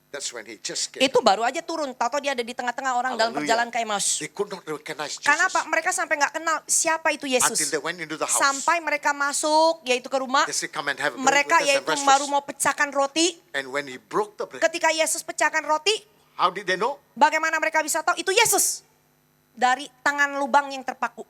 That's when he just came. Itu baru aja turun, tahu dia ada di tengah-tengah orang dalam Hallelujah. perjalanan ke Emmaus. They could not recognize Jesus Karena apa? Mereka sampai nggak kenal siapa itu Yesus. until they went into the house. Sampai mereka masuk yaitu ke rumah, They said, come and have a bread mereka with us and yaitu breakfast. baru mau pecahkan roti. And when he broke the bread, Ketika Yesus pecahkan roti, how did they know? bagaimana mereka bisa tahu itu Yesus? Dari tangan lubang yang terpaku.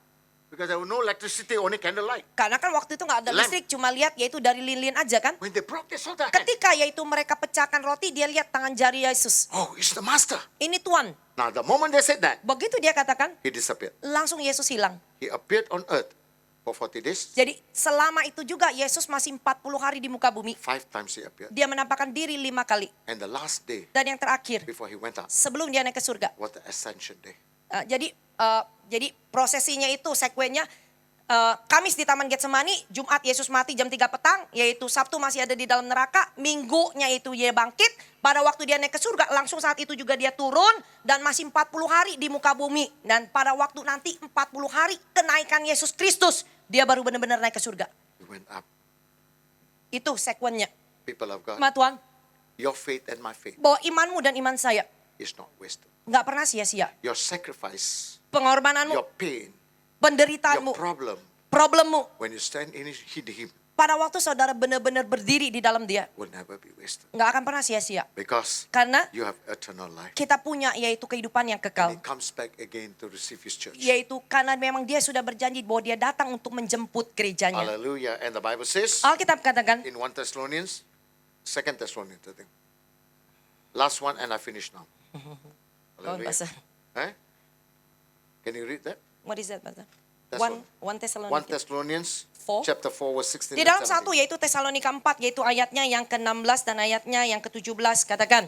Because there was no electricity, only candlelight. Karena kan waktu itu nggak ada Lamp. listrik, cuma lihat yaitu dari lilin aja kan. When they broke, they saw that hand. Ketika yaitu mereka pecahkan roti, dia lihat tangan jari Yesus. Oh, it's the master. Ini Tuhan. Now, the moment they said that, Begitu dia katakan, he disappeared. langsung Yesus hilang. He appeared on earth for 40 days. Jadi selama itu juga Yesus masih 40 hari di muka bumi. 5 times he appeared. Dia menampakkan diri 5 kali. And the last day, Dan yang terakhir, before he went up, sebelum dia naik ke surga. was the ascension day. Jadi prosesinya itu sekuennya Kamis di Taman Getsemani, Jumat Yesus mati jam 3 petang, yaitu Sabtu masih ada di dalam neraka, Minggunya itu dia bangkit, pada waktu dia naik ke surga langsung saat itu juga dia turun dan masih 40 hari di muka bumi. Dan pada waktu nanti 40 hari kenaikan Yesus Kristus, dia baru benar-benar naik ke surga. He went up. Itu sekuennya. People of God, Ma Tuhan, your faith and my faith bahwa imanmu dan iman saya is not wasted. nggak pernah sia-sia. Your sacrifice, Pengorbananmu, your pain, penderitaanmu, your problem, problemmu, when you stand in him, pada waktu saudara benar-benar berdiri di dalam dia, will never be wasted. nggak akan pernah sia-sia. Because Karena you have eternal life. kita punya yaitu kehidupan yang And kekal. he comes back again to receive his church. Yaitu karena memang dia sudah berjanji bahwa dia datang untuk menjemput gerejanya. Hallelujah. And the Bible says Alkitab katakan, in 1 Thessalonians, 2 Thessalonians, I think. Last one and I finish now. oh, Pastor, Eh? Can you read that? what is that, Pastor? That's 1 1 Thessaloniki. Thessalonians 4. chapter 4 verse 16 Di and dalam 17. satu yaitu Tesalonika 4 yaitu ayatnya yang ke-16 dan ayatnya yang ke-17 katakan.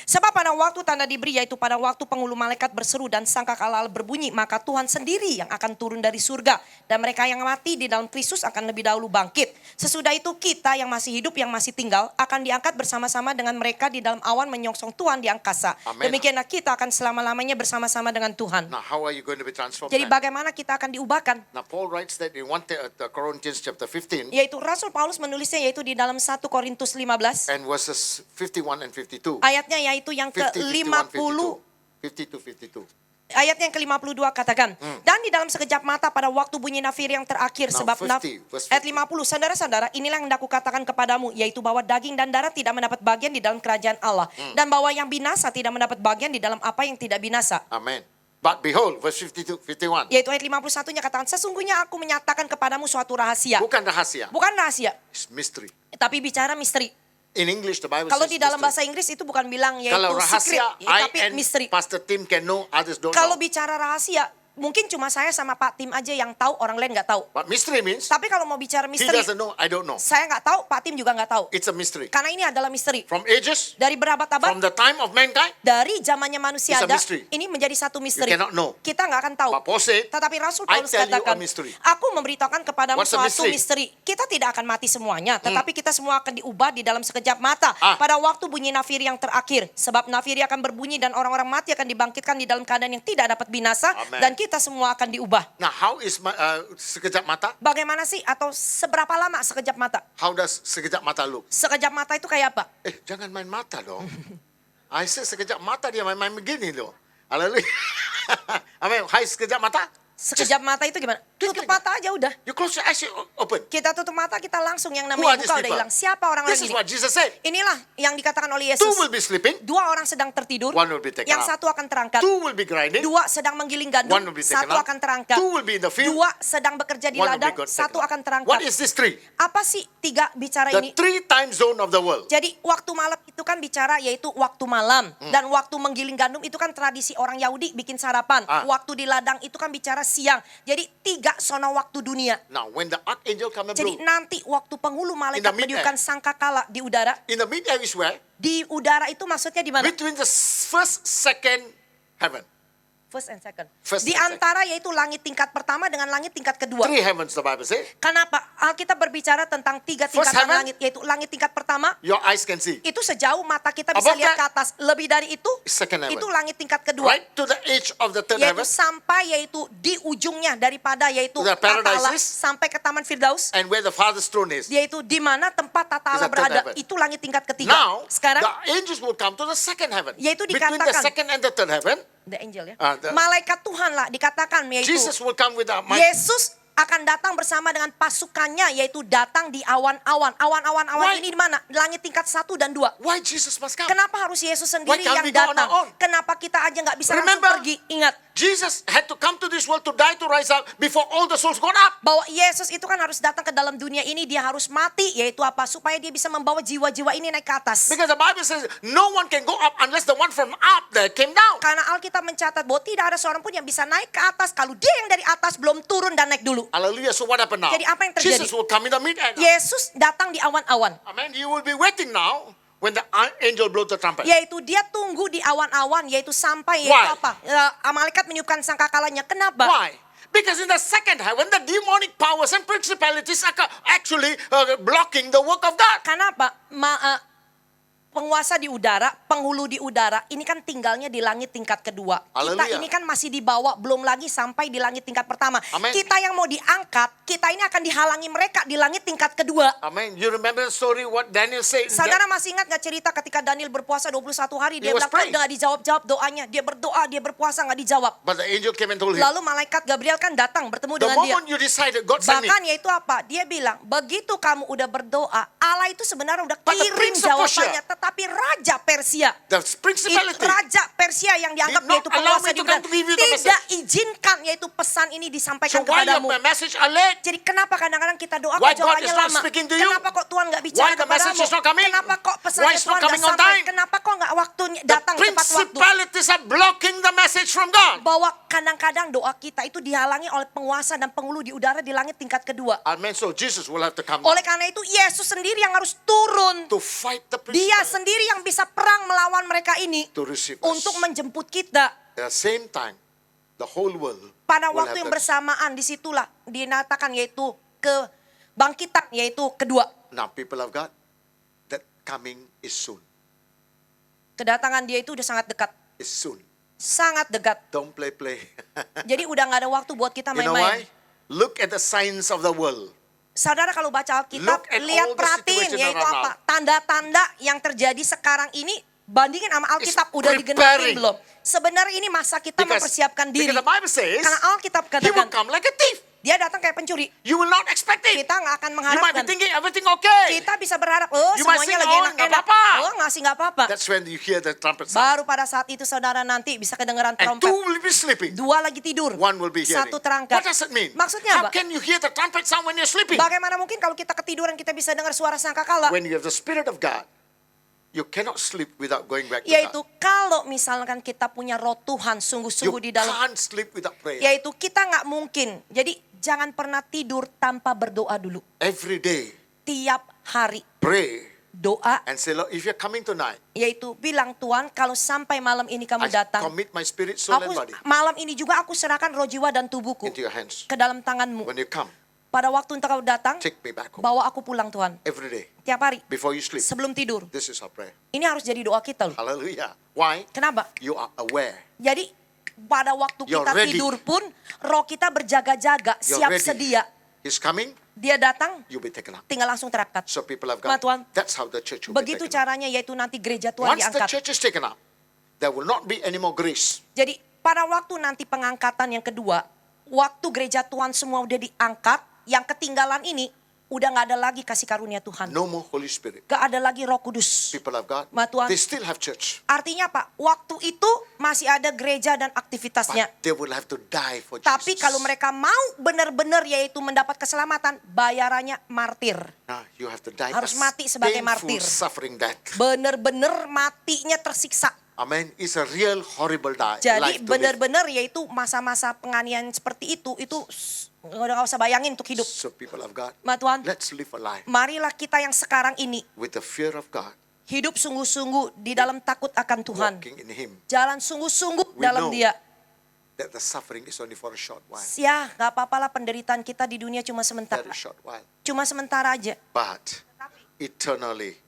Sebab pada waktu tanda diberi yaitu pada waktu penghulu malaikat berseru dan sangkakala berbunyi, maka Tuhan sendiri yang akan turun dari surga dan mereka yang mati di dalam Kristus akan lebih dahulu bangkit. Sesudah itu kita yang masih hidup, yang masih tinggal akan diangkat bersama-sama dengan mereka di dalam awan menyongsong Tuhan di angkasa. Amen. Demikianlah kita akan selama-lamanya bersama-sama dengan Tuhan. Now, how are you going to be transformed? Jadi then? bagaimana kita akan diubahkan? Now, Paul writes that in 1 Corinthians chapter 15 Yaitu Rasul Paulus menulisnya yaitu di dalam 1 Korintus 15. and verses 51 and 52. Ayatnya yaitu yang 50, 51, ke-50. 52. Ayat yang ke-52 katakan, dan di dalam sekejap mata pada waktu bunyi nafir yang terakhir, Now, sebab 50, verse 50. ayat 50, saudara-saudara, inilah yang hendak kukatakan kepadamu, yaitu bahwa daging dan darah tidak mendapat bagian di dalam kerajaan Allah, dan bahwa yang binasa tidak mendapat bagian di dalam apa yang tidak binasa. Amen. But behold, verse 52, 51. Yaitu ayat 51-nya katakan, sesungguhnya aku menyatakan kepadamu suatu rahasia. Bukan rahasia. Bukan rahasia, It's mystery. tapi bicara misteri. In English, the Bible Kalau says di dalam mystery. bahasa Inggris itu bukan bilang yaitu Kalau secret, rahasia, tapi I and misteri. Pastor Tim can know, others don't Kalau know. bicara rahasia, mungkin cuma saya sama Pak Tim aja yang tahu, orang lain nggak tahu. But mystery means Tapi kalau mau bicara he misteri, doesn't know, I don't know. saya nggak tahu, Pak Tim juga nggak tahu. It's a mystery. Karena ini adalah misteri. From ages, Dari berabad-abad, from the time of mankind, dari zamannya manusia It's a ada, mystery. ini menjadi satu misteri. cannot know. Kita nggak akan tahu. But Paul said, Tetapi Rasul I Paulus tell you a katakan, mystery. aku memberitahukan kepadamu What's a suatu mystery? misteri. Kita tidak akan mati semuanya, tetapi kita semua akan diubah di dalam sekejap mata. Pada waktu bunyi nafiri yang terakhir. Sebab nafiri akan berbunyi dan orang-orang mati akan dibangkitkan di dalam keadaan yang tidak dapat binasa. Amen. Dan kita semua akan diubah. now how is sekejap mata? Bagaimana sih atau seberapa lama sekejap mata? How does sekejap mata look? Sekejap mata itu kayak apa? Jangan main mata dong. I said sekejap mata dia main-main begini loh. Haleluya. Amin. Hai sekejap mata. Sekejap mata itu gimana? Tutup mata aja udah. You close your eyes, you open. Kita tutup mata, kita langsung yang Who namanya are these buka udah people? hilang. Siapa orang-orang This is ini? what Jesus said. Inilah yang dikatakan oleh Two Yesus. will be sleeping, Dua orang sedang tertidur, one will be taken yang up. satu akan terangkat. Two will be grinding, Dua sedang menggiling one gandum, will be taken satu up. akan terangkat. Two will be in the field, Dua sedang bekerja di one will ladang, be taken satu up. akan terangkat. What is this three? Apa sih tiga bicara The ini? three time zone of the world. Jadi waktu malam itu kan bicara yaitu waktu malam. Dan waktu menggiling gandum itu kan tradisi orang Yahudi bikin sarapan. Waktu di ladang itu kan bicara siang. Jadi tiga zona waktu dunia. Now, when the archangel come and Jadi blow, nanti waktu penghulu In malaikat the mid-air. meniupkan sangkakala di udara. in the mid-air is where? Di udara itu maksudnya di mana? Between the first, second heaven. First and second. First Di and antara yaitu langit tingkat pertama dengan langit tingkat kedua. Three heavens, the Bible says. Kenapa? Alkitab berbicara tentang tiga First tingkatan heaven. langit. Yaitu langit tingkat pertama, Your eyes can see. itu sejauh mata kita bisa Above lihat ke that, atas. Lebih dari itu, Second heaven. itu langit tingkat kedua. Right to the edge of the third Yaitu heaven. sampai yaitu di ujungnya daripada yaitu The tata Allah paradises. sampai ke Taman Firdaus. And where the Father's throne is. Yaitu di mana tempat tata Is Allah the third berada. heaven. Itu langit tingkat ketiga. Now, Sekarang the angels will come to the second heaven. Yaitu Between the dikatakan- second and the third heaven, the angel ya. The- Malaikat Tuhan lah dikatakan yaitu Jesus will come with a mic. Yesus akan datang bersama dengan pasukannya yaitu datang di awan-awan. Awan-awan Why? ini di mana? Langit tingkat 1 dan 2. Why Jesus must come? Kenapa harus Yesus sendiri Why can't yang we go on datang? our own? Kenapa kita aja nggak bisa langsung Remember, pergi? Ingat Jesus had to come to this world to die, to rise up before all the souls got up. bahwa Yesus itu kan harus datang ke dalam dunia ini, dia harus mati, yaitu apa? Supaya dia bisa membawa jiwa-jiwa ini naik ke atas. Because the Bible says no one can go up unless the one from up there came down. Karena Alkitab mencatat bahwa tidak ada seorang pun yang bisa naik ke atas kalau dia yang dari atas belum turun dan naik dulu. Hallelujah. So what happened now? Jadi apa yang terjadi? Jesus will come in the mid-air. Yesus datang di awan-awan. Amen. You will be waiting now when the angel blows the trumpet. Yaitu dia tunggu di awan-awan, yaitu sampai yaitu Why? apa? Malaikat meniupkan sangkakalanya. Kenapa? Why? Because in the second heaven, the demonic powers and principalities are actually blocking the work of God. Kenapa? Penguasa di udara, penghulu di udara, ini kan tinggalnya di langit tingkat kedua. Kita Haleluya. ini kan masih di bawah, belum lagi sampai di langit tingkat pertama. Amen. Kita yang mau diangkat, kita ini akan dihalangi mereka di langit tingkat kedua. Amen. You remember the story what Daniel said? Saudara masih ingat gak cerita ketika Daniel berpuasa 21 hari, dia was bilang praying. udah gak dijawab-jawab doanya. Dia berdoa, dia berpuasa gak dijawab. But the angel came and told him, Lalu malaikat Gabriel kan datang bertemu the dengan dia. moment you decided, God sent me. Bahkan yaitu apa? Dia bilang, begitu kamu udah berdoa, Allah itu sebenarnya udah But the kirim prince of jawabannya. Persia, Tetapi Raja Persia, the principality, Raja Persia yang dianggap did not yaitu allow penguasa me di to udara, come to give you the tidak izinkan yaitu pesan ini disampaikan so why your kepadamu. message are late? Jadi kenapa kadang-kadang kita doa Why kok God jawabannya is not lama? speaking to you? Kenapa kok Tuhan nggak bicara Why the message kepadamu? is not coming? Kenapa kok Why pesannya it's not Tuhan nggak coming on sampai? time? Kenapa kok nggak waktunya The datang tepat waktu? principalities are blocking the message from God. Bahwa kadang-kadang doa kita itu dihalangi oleh penguasa dan penghulu di udara di langit tingkat kedua. Amen. So Jesus will have to come Oleh karena itu Yesus sendiri yang harus turun. to fight the Dia principality, sendiri yang bisa perang melawan mereka ini to receive untuk us. menjemput kita. At the same time, the whole world Pada will waktu have yang that. bersamaan disitulah dinatakan yaitu bangkitan yaitu kedua. Now, people of God, that coming is soon. Kedatangan dia itu udah sangat dekat. It's soon. Sangat dekat. Don't play. Jadi udah gak ada waktu buat kita You know why? main-main. Look at the signs of the world. Saudara kalau baca Alkitab, Look at lihat all the perhatiin situation yaitu around apa? Tanda-tanda yang terjadi sekarang ini bandingin sama Alkitab It's udah digenapi preparing. belum? Sebenarnya ini masa kita mempersiapkan diri. Because the Bible says, Karena Alkitab he will katakan, come like a thief. dia datang kayak pencuri. You will not expect it. Kita nggak akan You might be mengharapkan. thinking everything okay. Kita bisa berharap, You might semuanya think, lagi "Oh, enak-enak. nggak apa-apa." Oh, ngasih nggak apa-apa. That's when you hear the trumpet sound. Baru pada saat itu saudara nanti bisa kedengeran And trompet. two will be sleeping. Dua lagi tidur. One will be hearing. Satu terangkat. What does it mean? Maksudnya How apa? can you hear the trumpet sound when you're sleeping? Bagaimana mungkin kalau kita ketiduran kita bisa dengar suara sangkakala? When you have the Spirit of God, you cannot sleep without going back to Yaitu God. kalau misalkan kita punya roh Tuhan sungguh-sungguh di You dalam, can't sleep without prayer. yaitu kita nggak mungkin. Jadi jangan pernah tidur tanpa berdoa dulu. Every day, Tiap hari pray doa, and say, Lord, if you're coming tonight, yaitu bilang Tuhan kalau sampai malam ini kamu I datang, commit my spirit, soul, and body malam ini juga aku serahkan roh jiwa dan tubuhku into your hands. ke dalam tanganmu. When you come, Pada waktu engkau datang, take me back home. bawa aku pulang Tuhan. Every day, Tiap hari, before you sleep. sebelum tidur. This is our prayer. Ini harus jadi doa kita loh. Hallelujah. Why? Kenapa? You are aware. Jadi pada waktu You're kita ready. tidur pun roh kita berjaga-jaga, You're siap ready. sedia. He's coming, Dia datang, you'll be taken up. tinggal langsung terangkat. So people of Ma, God, Tuhan, that's how the church will be begitu taken up. caranya yaitu nanti gereja Tuhan Once the diangkat. church is taken up, there will not be any more grace. Jadi pada waktu nanti pengangkatan yang kedua, waktu gereja Tuhan semua udah diangkat, yang ketinggalan ini udah gak ada lagi kasih karunia Tuhan. No more Holy Spirit. Gak ada lagi Roh Kudus. People of God, Ma, Tuhan. they still have church. Artinya apa? Waktu itu masih ada gereja dan aktivitasnya. But they will have to die for Tapi Jesus. kalau mereka mau benar-benar yaitu mendapat keselamatan, bayarannya martir. Now, you have to die Harus a mati sebagai painful martir. suffering death. Benar-benar matinya tersiksa. Amen. It's a real horrible life Jadi to live. benar-benar yaitu masa-masa penganiayaan seperti itu udah gak usah bayangin untuk hidup. So people of God, Ma, Tuhan, let's live a life marilah kita yang sekarang ini with the fear of God, hidup sungguh-sungguh di dalam takut akan Tuhan. walking in Him. Jalan sungguh-sungguh We dalam know Dia. that the suffering is only for a short while. Ya, gak apa-apalah penderitaan kita di dunia cuma sementara. Very short while. Cuma sementara aja. But eternally,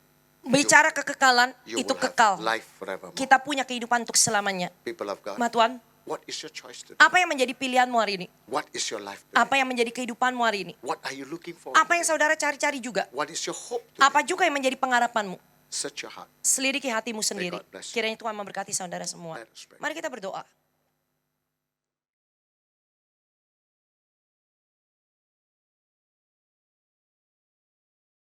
Bicara kekekalan, you itu will have kekal. life forevermore. Kita punya kehidupan untuk selamanya. People of God, Ma, Tuhan, what is your choice today? apa yang menjadi pilihanmu hari ini? What is your life today? Apa yang menjadi kehidupanmu hari ini? What are you looking for? Apa yang today? saudara cari-cari juga? What is your hope today? Apa juga yang menjadi pengharapanmu? Search your heart. Selidiki hatimu sendiri. God bless you. Kiranya Tuhan memberkati saudara semua. Let us pray. Mari kita berdoa.